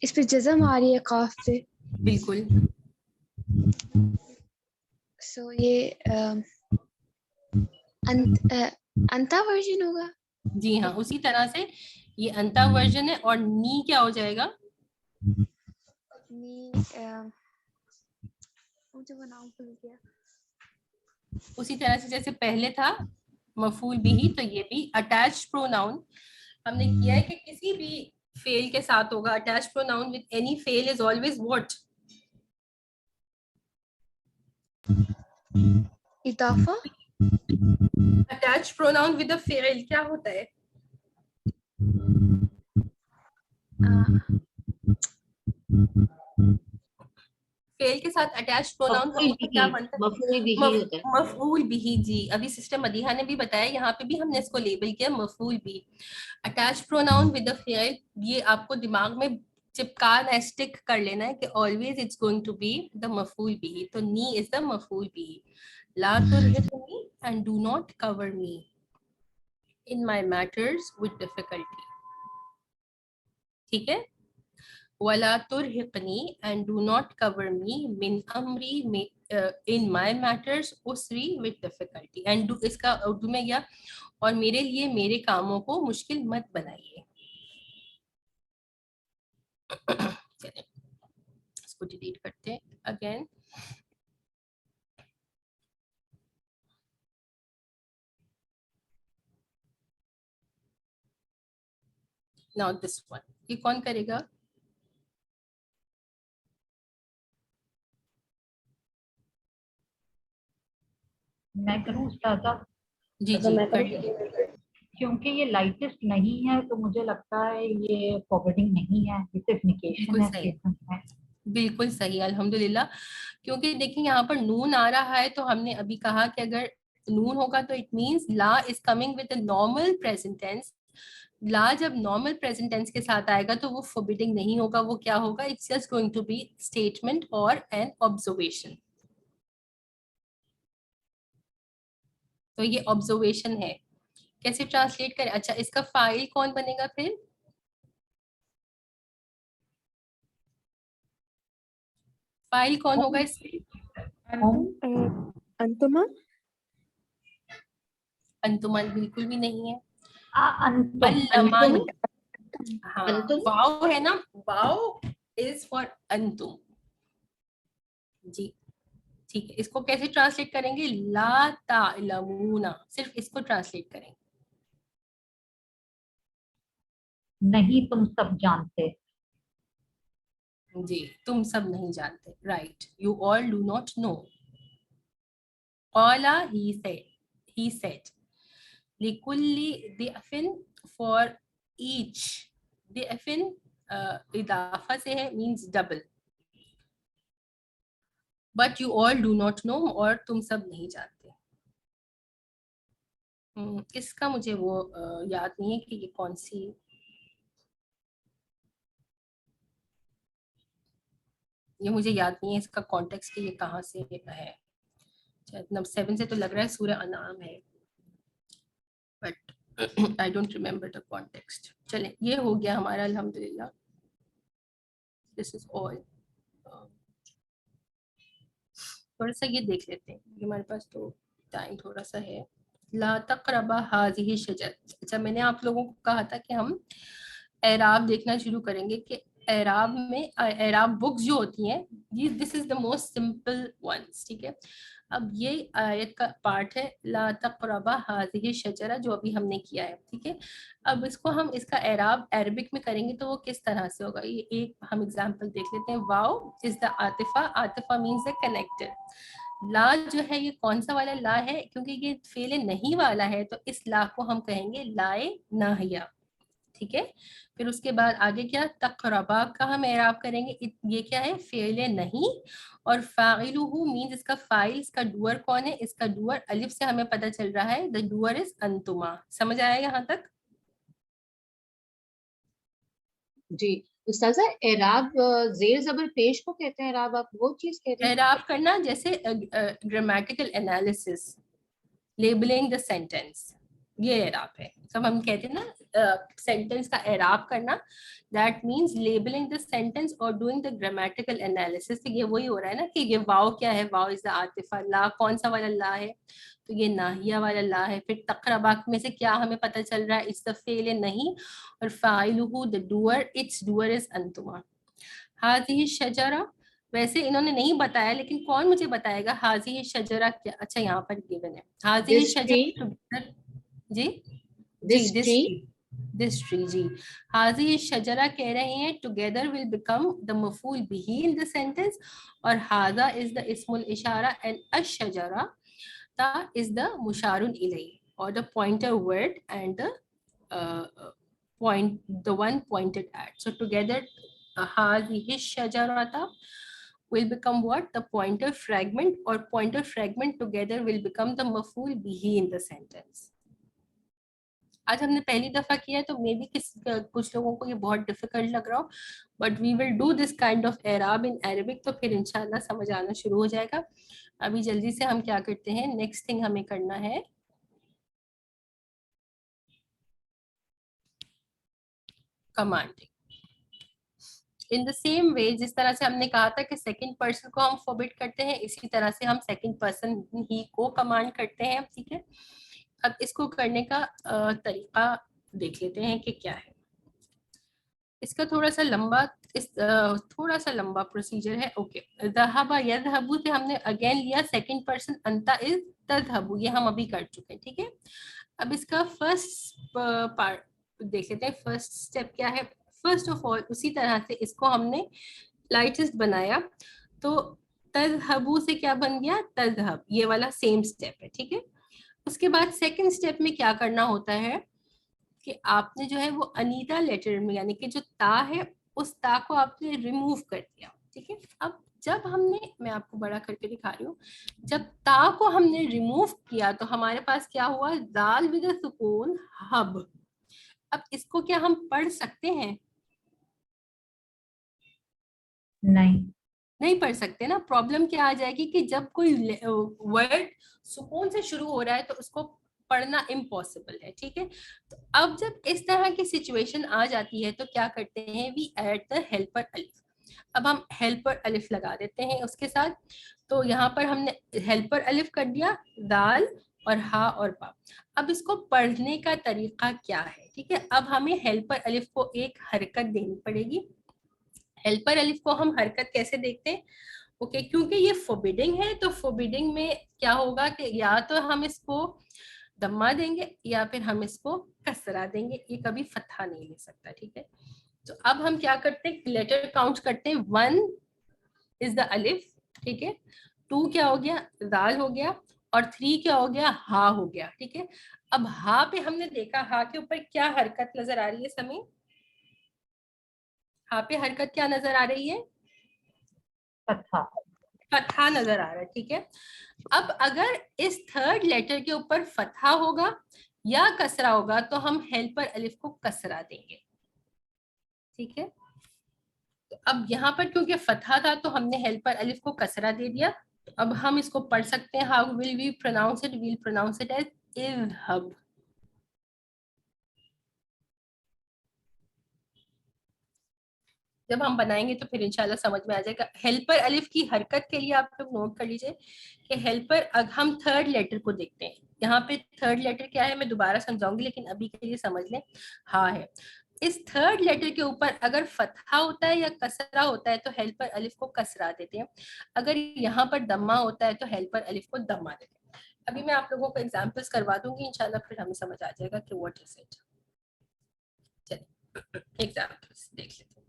इस पे जज़म आ रही है काफ पे। बिल्कुल। सो ये अंता वर्जन होगा। जी हाँ, उसी तरह से ये अंता वर्जन है। और नी क्या हो जाएगा? नी मुझे वो नाम भूल गया। उसी तरह से जैसे पहले था मफूल बिही, तो ये भी अटैच्ड प्रोनाउन हमने किया है कि किसी भी फेल के साथ होगा। अटैच्ड प्रोनाउन विद एनी फेल इज ऑलवेज व्हाट? इदाफा। अटैच्ड प्रोनाउन विद अ फेल क्या होता है? फेल के साथ अटैच्ड प्रोनाउन हमेशा क्या बनता है? मफूल बिही होता है। मफूल बिही। जी, अभी सिस्टर मदीहा ने भी बताया, यहाँ पे भी हमने इसको लेबल किया मफूल बिही। Attached pronoun with the fail, ये आपको दिमाग में चिपका स्टिक कर लेना है कि always it's going to be the मफूल बिही। तो नी इज द मफूल बिही। ला तुरहिकनी and do not cover me in my matters with difficulty. ठीक है, वला तुरहिकनी and do not cover me मिन अमरी in my matters usri with difficulty। and do इसका उर्दू में क्या? और मेरे लिए मेरे कामों को मुश्किल मत बनाइए। चलिए इसको डिलीट करते हैं अगेन। नाउ दिस वन, ये कौन करेगा? मैं करूँ उस्तादा? जी जी करिए। क्योंकि ये लाइटेस्ट नहीं है तो मुझे लगता है ये फॉरवर्डिंग नहीं है, ये सिर्फ निकेशन है, स्टेटमेंट है। बिल्कुल सही, अल्हम्दुलिल्लाह। क्योंकि देखिए यहाँ पर नून आ रहा है, तो हमने अभी कहा कि अगर नून होगा तो इट मींस ला is coming with the normal present tense, ला जब नॉर्मल प्रेजेंट टेंस के साथ आएगा तो वो फोरबिडिंग नहीं होगा, वो क्या होगा, it's just going to be statement और एन ऑब्जर्वेशन। तो ये ऑब्जर्वेशन है। कैसे ट्रांसलेट करें? अच्छा, इसका फाइल कौन बनेगा फिर? फाइल कौन होगा इसमें? अंतुमा। अंतुमन बिल्कुल भी नहीं है। अंतुम अल्लमानी। हाँ, अंतुम? वाव है ना, वाव इज फॉर अंतुम। जी ठीक है, इसको कैसे ट्रांसलेट करेंगे? ला तालमूना, सिर्फ इसको ट्रांसलेट करेंगे। नहीं तुम सब जानते। जी, तुम सब नहीं जानते, right, you all do not know. Qala, he said. लिकुल्ली दिअफिन, फॉर ईच। दिअफिन इदाफा से है, means double. But you all do not know, और तुम सब नहीं जानते। इसका मुझे वो याद नहीं है कि ये कौन सी, ये मुझे याद नहीं है इसका कॉन्टेक्स्ट कि ये कहाँ से है। नंबर 7 से तो लग रहा है सूरह अनाम है, but I don't remember the context. चले, ये हो गया हमारा अल्हम्दुलिल्लाह, दिस इज ऑल। थोड़ा सा ये देख लेते हैं, ये हमारे पास तो टाइम थोड़ा सा है। ला तक़रबा हाज़िही शजर। अच्छा, मैंने आप लोगों को कहा था कि हम एराब देखना शुरू करेंगे, कि एराब में एराब बुक्स जो होती हैं, ये this is the most simple ones, ठीक है। अब ये आयत का पार्ट है, ला तक़रबा हाज़िही शजरा, जो अभी हमने किया है, ठीक है। अब इसको हम, इसका एराब अरबिक में करेंगे तो वो किस तरह से होगा, ये एक हम एग्जांपल देख लेते हैं। वाओ इज द आतिफा, आतिफा मीन्स द कनेक्टर। ला जो है ये कौन सा वाला ला है, क्योंकि ये फेले नहीं वाला है, तो इस ला को हम कहेंगे लाए नाहिया, ठीक है। फिर उसके बाद आगे क्या, तक़रबा का हम एराब करेंगे, ये क्या है, फेले नहीं। और फाइलुहु मीन्स इसका फाइल, इसका डूअर कौन है, इसका डूअर अलिफ से हमें पता चल रहा है, द डूअर इज अंतुमा। समझ आया यहाँ तक? जी उस्ताजा, एराब जेर जबर पेश को कहते हैं, एराब आप वो चीज कह रहे हैं? एराब करना जैसे grammatical analysis, labelling the sentence, ये एराब है। सब हम कहते हैं ना सेंटेंस का एराब करना, that means labelling the sentence और डूइंग द ग्रामेटिकल एनालिसिस। तो ये वही हो रहा है ना कि ये वाव क्या है, वाव इज द आतिफा, ला कौन सा वाला ला है, तो ये नाहिया वाला ला है। फिर तक़रबा में से क्या हमें पता चल रहा है, इट्स द फेल नहीं, और फाइलुहु the doer, it's doer is अंतुमा। हाज़िही शजरा, वैसे इन्होंने नहीं बताया, लेकिन कौन मुझे बताएगा हाज़िही शजरा क्या? अच्छा, यहाँ पर गिवन है हाज़िही शजरा। जी जी, दिस ट्री जी। हाज़िही शजरा कह रहे हैं टुगेदर विल बिकम द मफूल बिही इन द सेंटेंस, और हाज़ा इज द इस्मुल इशारा एंड अश-शजरा ता इज द मुशारुन इलैहि, और the pointer word and the point, the one pointed at. So together हाज़िही शजरता will become what, the pointer fragment, or pointer fragment together will become the maf'ul bihi in the sentence. आज हमने पहली दफा किया है, तो may be कुछ लोगों को ये बहुत डिफिकल्ट लग रहा हो, but we will do this kind of एराब इन अरबिक, तो फिर इंशाल्लाह समझ आना शुरू हो जाएगा। अभी जल्दी से हम क्या करते हैं, नेक्स्ट थिंग हमें करना है commanding. In the same way, जिस तरह से हमने कहा था कि सेकंड पर्सन को हम फॉरबिड करते हैं, इसी तरह से हम सेकंड पर्सन ही को कमांड करते हैं, ठीक है। अब इसको करने का तरीका देख लेते हैं कि क्या है। इसका थोड़ा सा लंबा प्रोसीजर है। ओके, ज़हबा यज़हबू से हमने अगेन लिया सेकंड पर्सन, अंता इज तज़हबू, ये हम अभी कर चुके हैं, ठीक है। अब इसका फर्स्ट पार्ट देख लेते हैं, फर्स्ट स्टेप क्या है। फर्स्ट ऑफ ऑल उसी तरह से इसको हमने लाइटेस्ट बनाया, तो तज़हबू से क्या बन गया, तज़हब, ये वाला सेम स्टेप है, ठीक है। उसके बाद सेकंड स्टेप में क्या करना होता है कि आपने जो है वो अनीता लेटर में, यानी कि जो ता है, उस ता को आपने रिमूव कर दिया, ठीक है। अब जब हमने, मैं आपको बड़ा करके दिखा रही हूँ, जब ता को हमने रिमूव किया तो हमारे पास क्या हुआ, दाल विद सुकून हब, अब इसको क्या हम पढ़ सकते हैं? नहीं, नहीं पढ़ सकते ना। प्रॉब्लम क्या आ जाएगी कि जब कोई वर्ड सुकून से शुरू हो रहा है तो उसको पढ़ना इम्पॉसिबल है, ठीक है। तो अब जब इस तरह की सिचुएशन आ जाती है तो क्या करते हैं, वी ऐड द हेल्पर अलिफ। अब हम हेल्पर अलिफ लगा देते हैं उसके साथ। तो यहाँ पर हमने हेल्पर अलिफ कर दिया, दाल और हा और बा। अब इसको पढ़ने का तरीका क्या है, ठीक है। अब हमें हेल्पर अलिफ को एक हरकत देनी पड़ेगी। हेल्पर अलिफ को हम हरकत कैसे देखते हैं? ओके, क्योंकि ये फोरबिडिंग है तो फोरबिडिंग में क्या होगा कि या तो हम इसको दम्मा देंगे या फिर हम इसको कसरा देंगे, ये कभी फतहा नहीं ले सकता, ठीक है। तो अब हम क्या करते हैं, लेटर काउंट करते हैं। 1 इज द अलिफ, ठीक है। 2 क्या हो गया, दाल हो गया। और 3 क्या हो गया, हा हो गया, ठीक है। अब हा पे हमने देखा, हा के ऊपर क्या हरकत नजर आ रही है समी? हा पे हरकत क्या नजर आ रही है? फतहा। फतहा नजर आ रहा है, ठीक है। अब अगर इस थर्ड लेटर के ऊपर फतहा होगा या कसरा होगा तो हम हेल्पर अलिफ को कसरा देंगे, ठीक है। तो अब यहाँ पर क्योंकि फतहा था तो हमने हेल्पर अलिफ को कसरा दे दिया। तो अब हम इसको पढ़ सकते हैं। How will we pronounce it? We'll pronounce it as इज़हब। जब हम बनाएंगे तो फिर इंशाल्लाह समझ में आ जाएगा। हेल्पर अलिफ की हरकत के लिए आप लोग नोट कर लीजिए कि हेल्पर, अब हम थर्ड लेटर को देखते हैं। यहाँ पे थर्ड लेटर क्या है मैं दोबारा समझाऊंगी, लेकिन अभी के लिए समझ लें। हाँ है। इस थर्ड लेटर के ऊपर अगर फतहा होता है या कसरा होता है तो हेल्पर अलिफ को कसरा देते हैं। अगर यहाँ पर दम्मा होता है तो हेल्पर अलिफ को दम्मा देते हैं। अभी मैं आप लोगों को एग्जाम्पल्स करवा दूंगी, इंशाल्लाह फिर हमें समझ आ जाएगा कि व्हाट इज इट। चलिए एग्जाम्पल्स देख लेते हैं।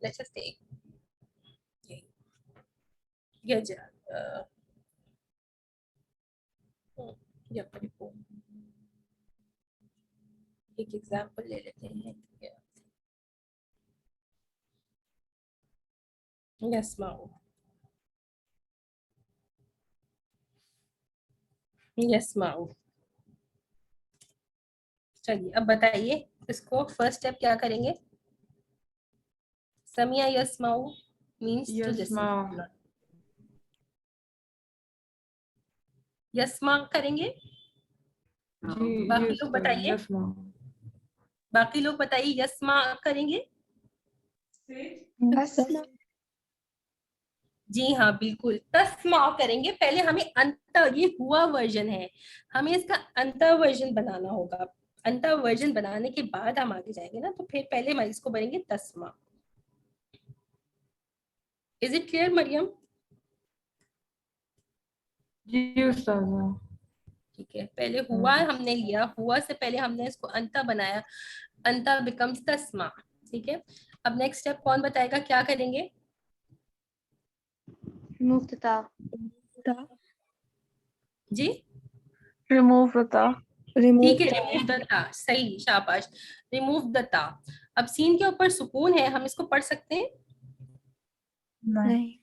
Let's just take एक एग्जाम्पल ले लेते हैं। यस्माउ, यस्माउ। चलिए अब बताइए इसको फर्स्ट स्टेप क्या करेंगे? समिया यस्माउ मींस टू यस्मा। लिसन। यस्मा करेंगे। जी बाकी लोग बताइए, यस्मा। बाकी लोग बताइए यस्मा करेंगे। अस्मा। जी हाँ बिल्कुल, तस्मा करेंगे। पहले हमें अंत, ये हुआ वर्जन है, हमें इसका अंत वर्जन बनाना होगा। अंत वर्जन बनाने के बाद हम आगे जाएंगे ना, तो फिर पहले हम इसको बनेंगे तस्मा। Is it clear Maryam? जी उस्ताज़ा। ठीक है, पहले हुआ हमने लिया, हुआ से पहले हमने इसको अंता बनाया, अंता बिकम्स तस्मा, ठीक है। अब नेक्स्ट स्टेप कौन बताएगा, क्या करेंगे? मुफ्तता। जी रिमूव ता। ठीक है, रिमूव द ता, सही, शाबाश, रिमूव द ता। अब सीन के ऊपर सुकून है, हम इसको पढ़ सकते हैं? नहीं।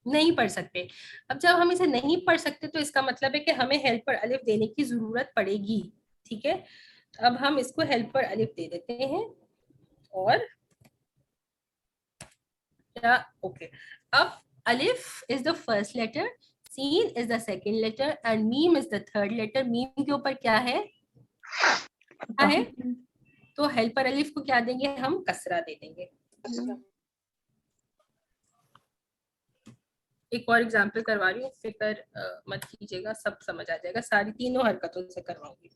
नहीं पढ़ सकते। अब जब हम इसे नहीं पढ़ सकते तो इसका मतलब है कि हमें हेल्पर अलिफ देने की जरूरत पड़ेगी, ठीक है। तो अब हम इसको हेल्पर अलिफ दे देते हैं और क्या, ओके। अब अलिफ इज द फर्स्ट लेटर, सीन is the second letter and मीम इज द थर्ड लेटर। मीम के ऊपर क्या है, क्या है? तो हेल्पर अलिफ को क्या देंगे हम, कसरा दे देंगे। एक और एग्जांपल करवा रही हूँ, फिक्र मत कीजिएगा, सब समझ आ जाएगा, सारी तीनों हरकतों से करवाऊंगी।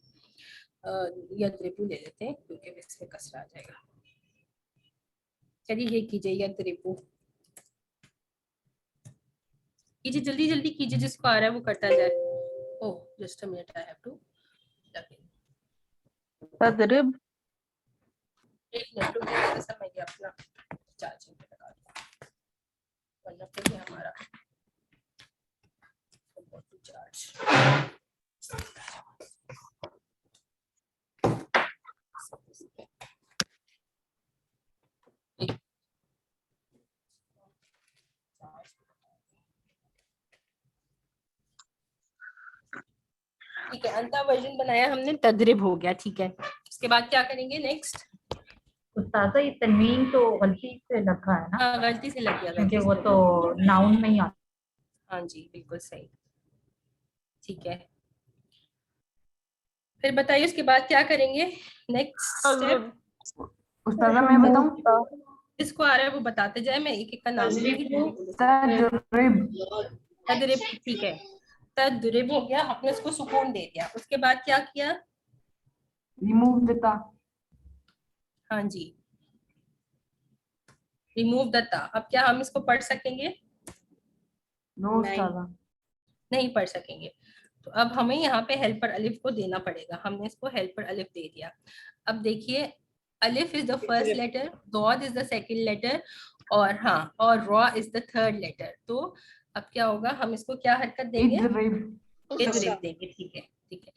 यद्रिबू ले लेते हैं क्योंकि इसमें कसरा आ जाएगा। चलिए ये कीजिए, यद्रिबू कीजिए, जल्दी जल्दी कीजिए, जिसको आ रहा है वो करता जाए। Oh just a minute, I have to log in. तदरिब। एक मिनट रुकिए, समय ये अपना चार्जिंग पे लगा दूं, वरना फिर ये हमारा चार्ज। ठीक है, अंता वर्जन बनाया हमने, तदरिब हो गया, ठीक है। उसके बाद क्या करेंगे नेक्स्ट? उस्तादा ये तनवीन तो गलती से लगा है ना, हाँ गलती से लग गया, क्योंकि गलती वो से तो नाउन में ही आता। हाँ जी बिल्कुल सही, ठीक है। फिर बताइए उसके बाद क्या करेंगे नेक्स्ट स्टेप? उस्तादा मैं बताऊं? जिसको आ रहा है वो बताते जाए, मैं एक एक का नाम लूंगी। तदरिब। तदरिब, ठीक है। तदरिब हो गया, आपने उसको सुकून दे दिया। उसके बाद क्या किया? रिमूव द ता। हाँ जी, रिमूव द ता। अब क्या हम इसको पढ़ सकेंगे? नो उस्तादा। नहीं पढ़ सकेंगे। तो अब हमें यहाँ पे हेल्पर अलिफ को देना पड़ेगा। हमने इसको हेल्पर अलिफ दे दिया। अब देखिए, अलिफ इज द फर्स्ट लेटर, दौद इज द सेकंड लेटर, और हाँ, और रॉ इज द थर्ड लेटर। तो अब क्या होगा, हम इसको क्या हरकत देंगे? इदरिब। इदरिब देंगे, ठीक है, ठीक है।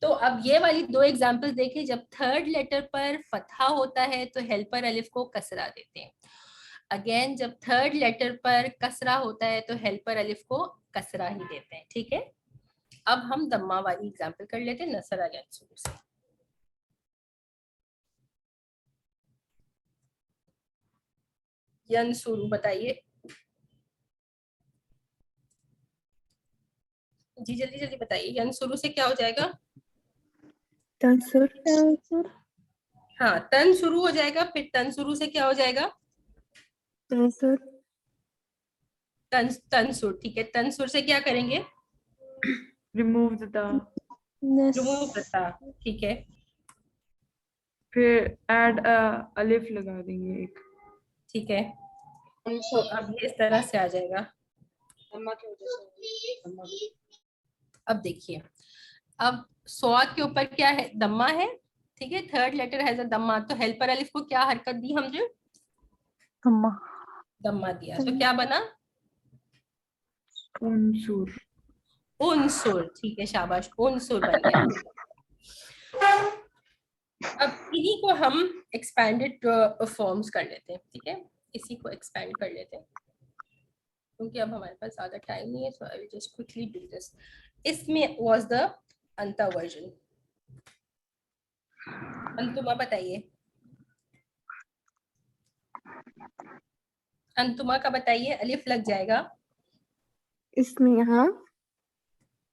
तो अब ये वाली दो एग्जांपल्स देखिए, जब थर्ड लेटर पर फतहा होता है तो हेल्पर अलिफ को कसरा देते हैं। अगेन जब थर्ड लेटर पर कसरा होता है तो हेल्पर अलिफ को कसरा ही देते हैं, ठीक है। अब हम दम्मा वाली एग्जांपल कर लेते हैं, नसर यंसुर से। यंसुर बताइए जी, जल्दी जल्दी बताइए। यंसुर से क्या हो जाएगा? तंसुर। हाँ, तन शुरू हो जाएगा, फिर तंसुरु से क्या हो जाएगा? तंसुर। तंसुर, ठीक है। तंसुर से क्या करेंगे? रिमूव द ता। रिमूव करता, ठीक है। फिर ऐड अलिफ लगा देंगे एक। ठीक है, तो अब ये इस तरह से आ जाएगा। अब देखिए, अब स्वाद के ऊपर क्या है? दम्मा है, ठीक है। थर्ड लेटर हैज अ दम्मा, तो हेल्पर अलिफ को क्या हरकत दी हमने? दम्मा। दम्मा दिया, तो क्या बना? उनसुर। उनसुर, ठीक है, शाबाश, उनसुर बन गया। अब इन्हीं को हम एक्सपैंडेड फॉर्म्स कर लेते हैं, ठीक है। इसी को एक्सपैंड कर लेते हैं क्योंकि अब हमारे पास ज्यादा टाइम नहीं है, so I will just quickly do this. इसमें वाज द अंता वर्जन। अंतुमा बताइए, अंतुमा का बताइए। अलिफ लग जाएगा इसमें यहाँ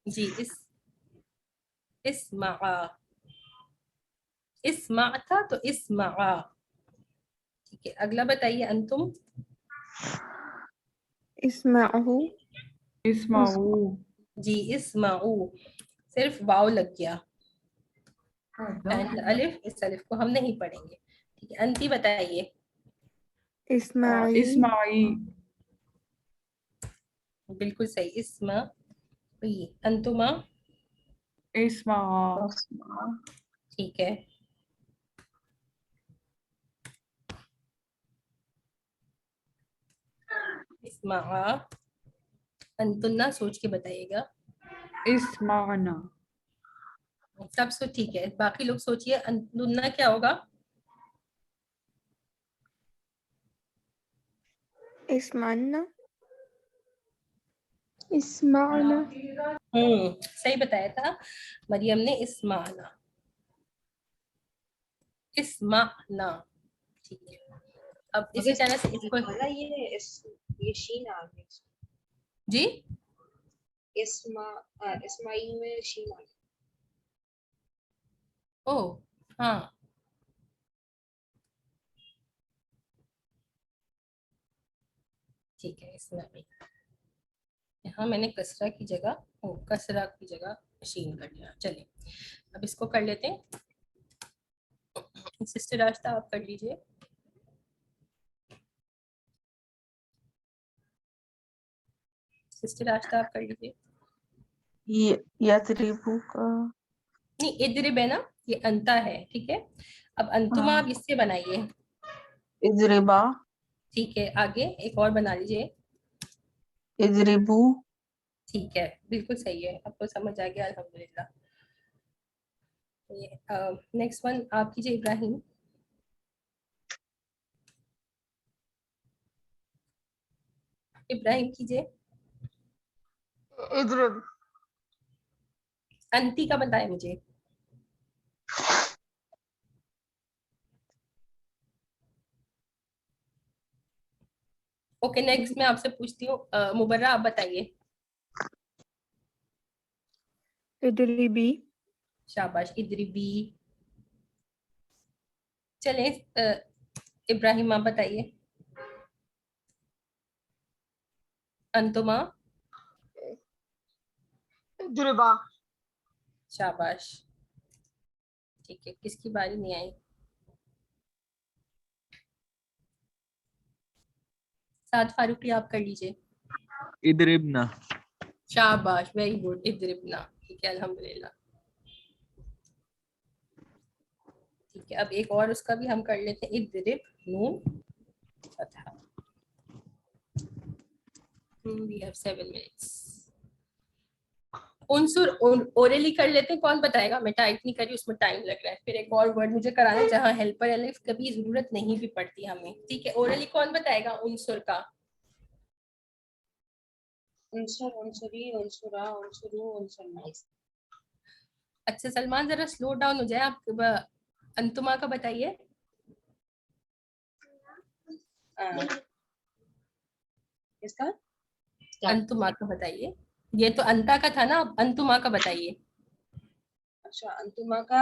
जी, इस्मा, इस्मा था तो इस्मा, ठीक है। अगला बताइए अंतुम। इस्माहू। इस्माऊ। जी, इस्माऊ, सिर्फ वाव लग गया एंड अलिफ, इस अलिफ को हम नहीं पढ़ेंगे, ठीक है। अंती बताइए। इस्माई। इस्माई। बिल्कुल सही, इस्मा। अंतुमा, इस्मा। ठीक है। इस्मा, अंतुन्ना सोच के बताइएगा। इस्माना। सब सो ठीक है, बाकी लोग सोचिए अंतुन्ना क्या होगा? इस्माना। इस्माना। सही बताया था मरियम ने, इस्माना, इस्माना, ठीक है। अब इसी तरह से इसको ये शीन आ गई जी, इस्माइल में शीन आ गई। ओ हाँ, ठीक है। इसमें भी यहाँ मैंने कसरा की जगह, कसरा की जगह शीन कर दिया। चलिए अब इसको कर लेते हैं। सिस्टर रास्ता आप कर लीजिए। सिस्टर रास्ता आप कर लीजिए। यदरिबु का। नहीं, इद्रिब है ना, ये अंता है, ठीक है। अब अंतुमा हाँ। आप इससे बनाइए, इजरिबा। ठीक है। आगे एक और बना लीजिए, इजरिबू। ठीक है, बिल्कुल सही है, आपको समझ आ गया, अल्हम्दुलिल्लाह। नेक्स्ट वन आप कीजिए इब्राहिम। इब्राहिम कीजिए। इधर अंती का बताए मुझे। ओके नेक्स्ट मैं आपसे पूछती हूँ मुबर्रा, आप बताइए। इदरिबी। शाबाश, इदरिबी। चले इब्राहिम आप बताइए। अंतुमा। इद्रिबा। शाबाश, ठीक है, किसकी बारी नहीं आई? साद फारूकी आप कर लीजिए। इदरिबना। शाबाश, वेरी गुड, इदरिबना। ठीक है, अल्हम्दुलिल्लाह। ठीक है, अब एक और उसका भी हम कर लेते हैं, इदरिब नून फतहा। We have 7 minutes. उनसुर ओरली कर लेते हैं, कौन बताएगा? मैं टाइप नहीं करी, उसमें टाइम लग रहा है। फिर एक और वर्ड मुझे कराना है जहाँ हेल्पर एलिफ कभी जरूरत नहीं भी पड़ती हमें। ठीक है, ओरली कौन बताएगा उनसुर का? उनसुर, उनसुरी, उनसुरा, उनसुरु, उनसुरना। अच्छा सलमान जरा स्लो डाउन हो जाए। आप अंतुमा का बताइए। इसका अंतुमा का बताइए। ये तो अंता का था ना, अब अंतुमा का बताइए। अच्छा, अंतुमा का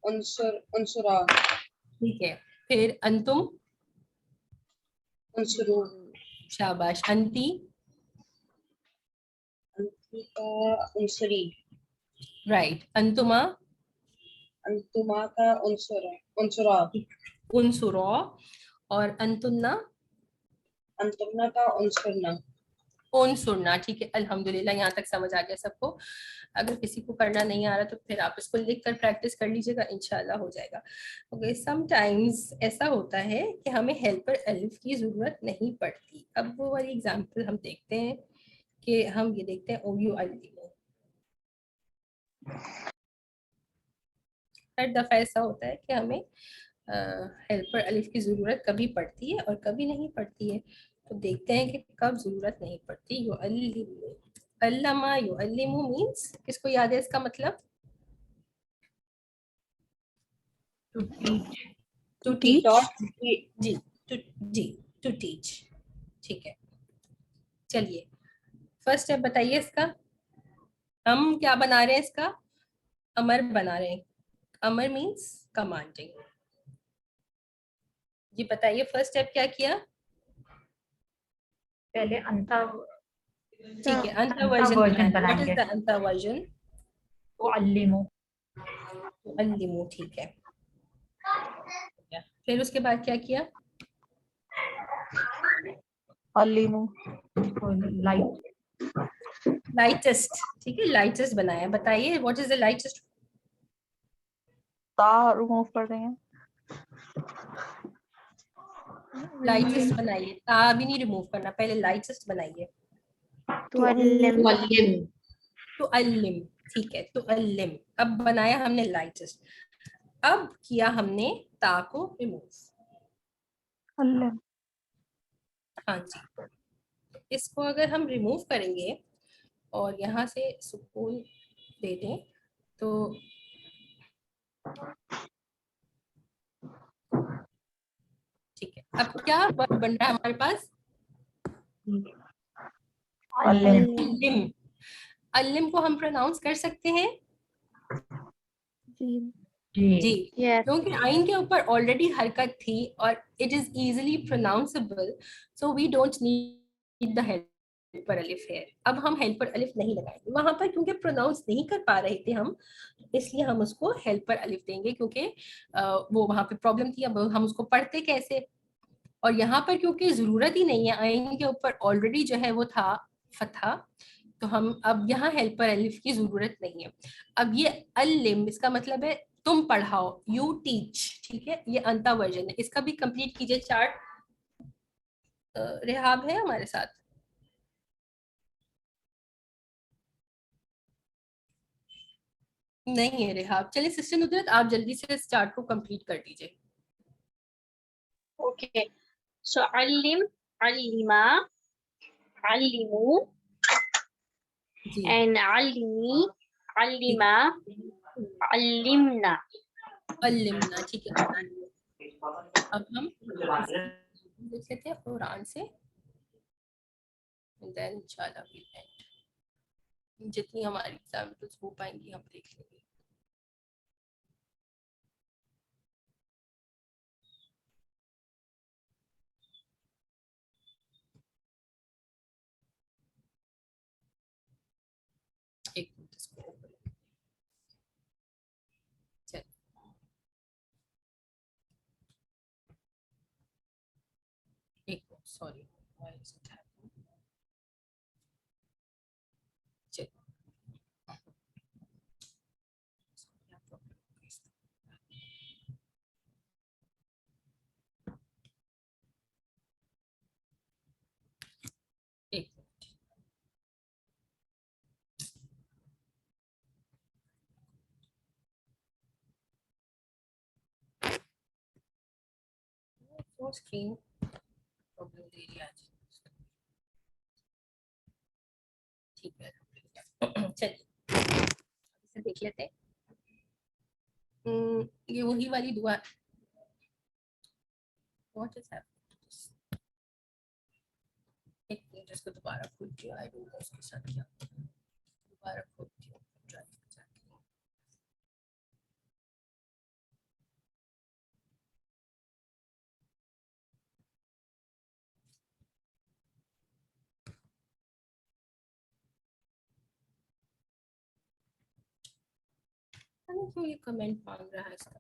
उनसुर, उनसुरा, ठीक है, फिर अंतुम। उनसुरु, शाबाश, अंती। अंति का उनसुरी, राइट, अंतुमा। अंतुमा का उनसुरा, उनसुरा, उनसुरो। और अंतुन्ना। अंतुमना का उनसुरना। उनसुरना। ठीक है, अल्हम्दुलिल्लाह, यहाँ तक समझ आ गया सबको। अगर किसी को करना नहीं आ रहा तो फिर आप इसको लिख कर प्रैक्टिस कर लीजिएगा, इंशाल्लाह हो जाएगा। ओके, समटाइम्स ऐसा होता है कि हमें हेल्पर अलिफ की जरूरत नहीं पड़ती। अब वो वाली एग्जांपल हम देखते हैं कि हम ये देखते हैं ओयू अल्लिमो। हर दफा ऐसा होता है कि हमें हेल्पर अलिफ की जरूरत कभी पड़ती है और कभी नहीं पड़ती है। तो देखते हैं कि कब जरूरत नहीं पड़ती। युअल्लिमु, अल्लमा युअल्लिमु मींस, किसको याद है इसका मतलब? To teach. To teach. जी, टू टीच। ठीक है, चलिए फर्स्ट स्टेप बताइए इसका। हम क्या बना रहे हैं इसका? अमर बना रहे हैं। अमर मींस कमांडिंग। जी बताइए, फर्स्ट स्टेप क्या किया? पहले अंता ठीक है, अंता वर्जन वर्जन बनाया। व्हाट बनाएंगे। इज द अंता वर्जन? तो अल्लिमो। अल्लिमो, ठीक है। फिर उसके बाद क्या किया? अलीमु। लाइट। लाइटेस्ट, ठीक है, लाइटेस्ट बनाया। बताइए व्हाट इज द लाइटेस्ट? ता रिमूव कर देंगे। लाइटेस्ट बनाइए, ता भी नहीं रिमूव करना, पहले लाइटेस्ट बनाइए। मुअल्लिम, तो अल्लिम, ठीक है, तो अल्लिम। अब बनाया हमने लाइटेस्ट, अब किया हमने ता को रिमूव। अल्लीम। हाँ जी, इसको अगर हम रिमूव करेंगे और यहाँ से सुकून दे दें तो ठीक है। अब क्या वर्ड बन रहा है हमारे पास? अल्लीम। अल्लिम। अल्लिम को हम प्रोनाउंस कर सकते हैं? जी, क्योंकि आइन के ऊपर ऑलरेडी हरकत थी और it is easily pronounceable, so we don't need the helper अलिफ है। अब हम हेल्पर अलिफ नहीं लगाएंगे वहां पर, क्योंकि प्रोनाउंस नहीं कर पा रहे थे हम, इसलिए हम उसको हेल्पर अलिफ देंगे, क्योंकि वो वहां पे प्रॉब्लम थी। अब हम उसको पढ़ते कैसे? और यहाँ पर क्योंकि जरूरत ही नहीं है, आइन के ऊपर ऑलरेडी जो है वो था फतहा, तो हम अब यहाँ हेल्पर अलिफ की जरूरत नहीं है। अब ये अल्लिम, इसका मतलब है तुम पढ़ाओ, यू टीच। ठीक है, ये अंता वर्जन है। इसका भी कंप्लीट कीजिए चार्ट। रेहाब है हमारे साथ? नहीं है रेहाब। चलिए सिस्टर नुदरत, आप जल्दी से इस चार्ट को कंप्लीट कर दीजिए। Okay. So alim, alima, alimu, ji, and alimi, alima, alimna. अल्लिमना, ठीक है। अब हम देख लेते हैं कुरान से। and then इंशाल्लाह we'll end. जितनी हमारी एग्जाम्पल्स हो पाएंगी हम देख लेंगे. एक मिनट इसको open करें. चलिए. एक minute, sorry, why is it happening? चलिए. क्या problem है इसका? एक मिनट. वो स्क्रीन प्रॉब्लम दे रही है आज. ठीक है. चलिए इसे देख लेते हैं. ये वही वाली दुआ. What is happening? एक मिनट इसको दोबारा खोलती हूँ. आई डोंट नो इसके साथ क्या. दोबारा खोलती हूँ. ड्राइव पे जाके. पता नहीं क्यों ये कमेंट मांग रहा है इसका.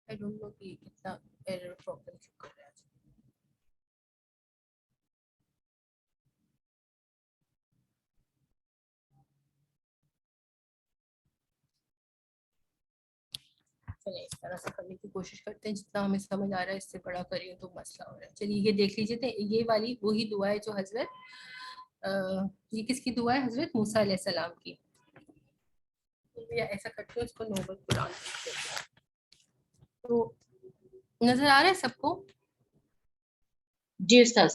आई डोंट नो कि इतना एरर प्रॉब्लम क्यों कर रहा है. चलिए इस तरह से करने की कोशिश करते हैं. जितना हमें समझ आ रहा है इससे बड़ा करिए तो मसला हो रहा है. चलिए ये देख लीजिए. तो ये वाली वही दुआ है जो हजरत ये किसकी दुआ है? हजरत मूसा अलैहिस्सलाम की. या ऐसा करते हैं इसको नोबल कुरान लिखते हैं. तो नजर आ रहा है सबको? जी उस्ताद.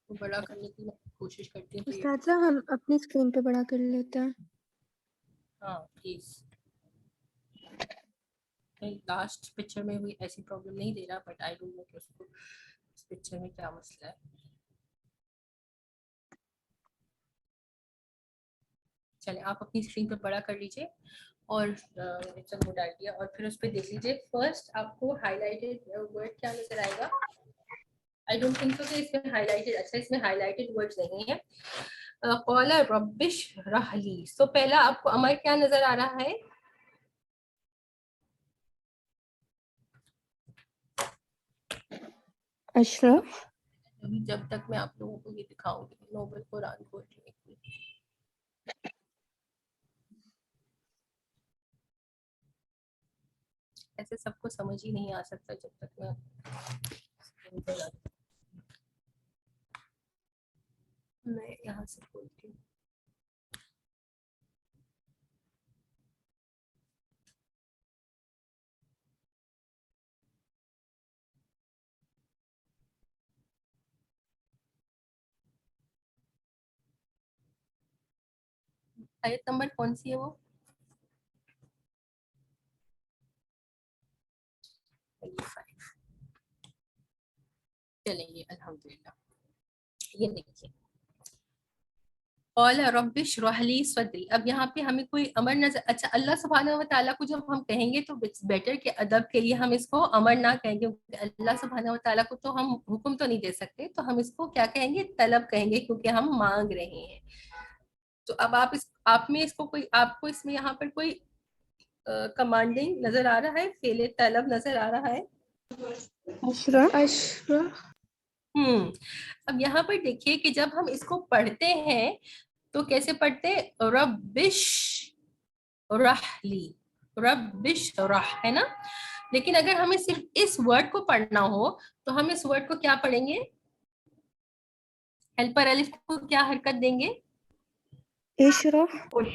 तो बड़ा करने की कोशिश करते हैं. तो ये- उस्ताद साहब हम अपनी स्क्रीन पे बड़ा कर लेते हैं. हाँ प्लीज. लास्ट पिक्चर में भी ऐसी प्रॉब्लम नहीं दे रहा, बट आई डोंट नो कि उसको इस पिक्चर में क्या मसला है. चले आप अपनी स्क्रीन पे बड़ा कर लीजिए और वो डाल दिया और फिर उस पर देख लीजिए. फर्स्ट आपको हाईलाइटेड वर्ड क्या नजर आएगा? आई डोंट थिंक सो कि इसमें हाईलाइटेड. अच्छा इसमें हाईलाइटेड वर्ड्स नहीं है. क़ौला रब्बिश रहली. तो पहला आपको अमर क्या नजर आ रहा है? अशरफ. अभी जब तक मैं आप लोगों को ये दिखाऊंगी. नोबल कुरान खोल रही हूँ. ऐसे सबको समझ ही नहीं आ सकता जब तक मैं यहाँ से खोलती हूँ. आयत नंबर कौन सी है वो? चलेंगे अल्हम्दुलिल्लाह. ये देखिए क़ौला रब्बिश रहली सदरी. अब यहाँ पे हमें कोई अमर नजर. अच्छा अल्लाह सुब्हानहू व तआला को जब हम कहेंगे तो इट्स बेटर कि अदब के लिए हम इसको अमर ना कहेंगे, क्योंकि अल्लाह सुब्हानहू व तआला को तो हम हुक्म तो नहीं दे सकते. तो हम इसको क्या कहेंगे? तलब कहेंगे, क्योंकि हम मांग रहे हैं. तो अब आप में इसको कोई आपको इसमें यहाँ पर कोई कमांडिंग नजर आ रहा है? फेले तलब नजर आ रहा है? अशरफ. अब यहाँ पर देखिए कि जब हम इसको पढ़ते हैं तो कैसे पढ़ते? रब्बिश रहली, रब्बिश रह, है ना। लेकिन अगर हमें सिर्फ इस वर्ड को पढ़ना हो तो हम इस वर्ड को क्या पढ़ेंगे? हेल्पर अलिफ को क्या हरकत देंगे? इशरह।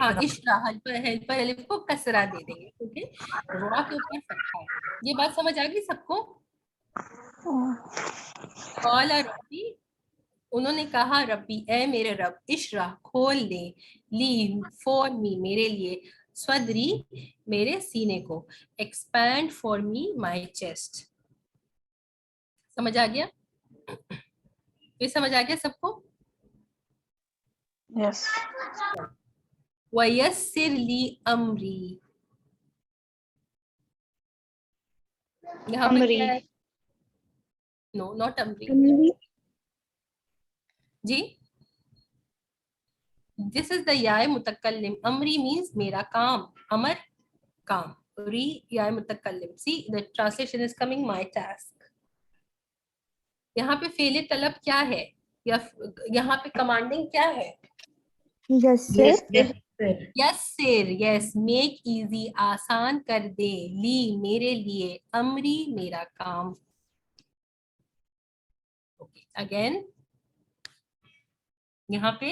हाँ, इशरा, हेल्पर अलिफ को कसरा दे देंगे, क्योंकि रा के ऊपर फतहा है। ये बात समझ आ गई सबको? कौला रब्बी, उन्होंने कहा रब्बी ए मेरे रब, इशरा खोल दे, ली फॉर मी मेरे लिए, स्वदरी मेरे सीने को, expand for me my chest. समझ आ गया? ये समझ आ गया सबको? यस। वयस्सिर ली अमरी, यहाँ पे अमरी। क्या है? No, not Amari Amari. Ji, this is the याय मुतकल्लिम। अमरी मीन्स मेरा काम, अमर काम, री याय मुतकल्लिम। See the translation is coming my task. यहाँ पे फेले तलब क्या है, या यहाँ पे कमांडिंग क्या है? यस्सिर। यस्सिर, यस, मेक इजी, आसान कर दे, ली मेरे लिए, अमरी मेरा काम। ओके, अगेन यहाँ पे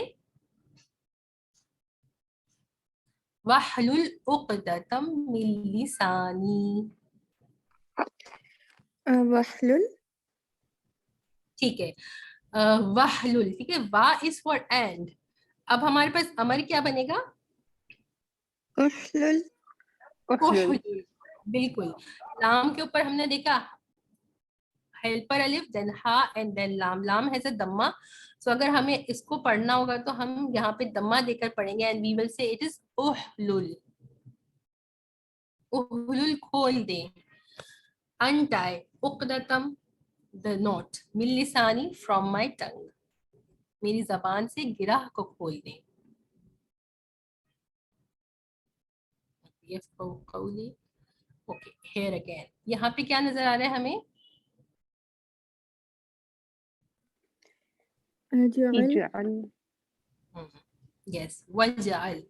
वहलुल उक़दतम मिन लिसानी, वहलुल। ठीक है। वहलुल, ठीक है, वा इज फॉर एंड। अब हमारे पास अमर क्या बनेगा? उहलुल। उहलुल, बिल्कुल। लाम के ऊपर हमने देखा हेल्पर अलिफ, देन हा एंड देन लाम, लाम हैज अ दम्मा। सो अगर हमें इसको पढ़ना होगा तो हम यहाँ पे दम्मा देकर पढ़ेंगे, and we will say it is उहलुल, उहलुल खोल दे, अनटाई, उक़दतम द नॉट, मिन लिसानी फ्रॉम माय टंग, मेरी जबान से गिरह को खोल दे। ओके, हियर अगेन यहाँ पे क्या नजर आ रहा है हमें? यस, वजअल।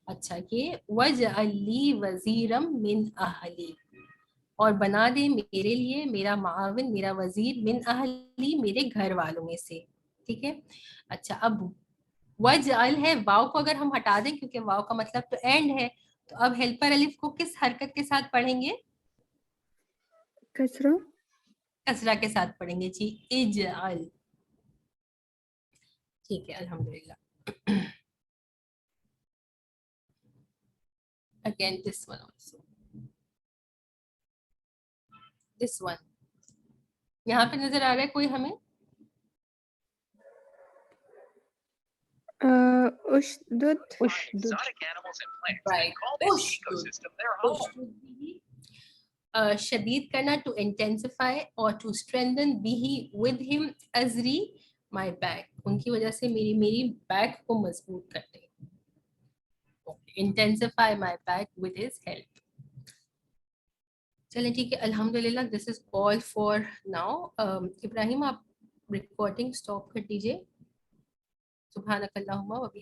अच्छा, ये वजअल ली वजीरम मिन अहली, और बना दे मेरे लिए मेरा माविन, मेरा वजीर, मिन अहली मेरे घर वालों में से, ठीक है। अच्छा, अब वजअल है, वाव को अगर हम हटा दें, क्योंकि वाव का मतलब तो एंड है, तो अब हेल्पर अलिफ को किस हरकत के साथ पढ़ेंगे? कसरा। कसरा के साथ पढ़ेंगे जी, इजअल, ठीक है, अल्हम्दुलिल्लाह। Again this one also, this one यहाँ पे नजर आ रहा है कोई हमें? उशदुद। शदीद करना, टू इंटेंसिफाई, और टू स्ट्रेंथन बिही विद हिम अजरी माय बैक, उनकी वजह से मेरी बैक को मजबूत करते, intensify my back with his help. चलें, ठीक है, अल्हम्दुलिल्लाह, this is all for now. Ibrahim, आप रिकॉर्डिंग स्टॉप कर दीजिए। सुभानकल्लाहुम्मा व बिहम्दिका।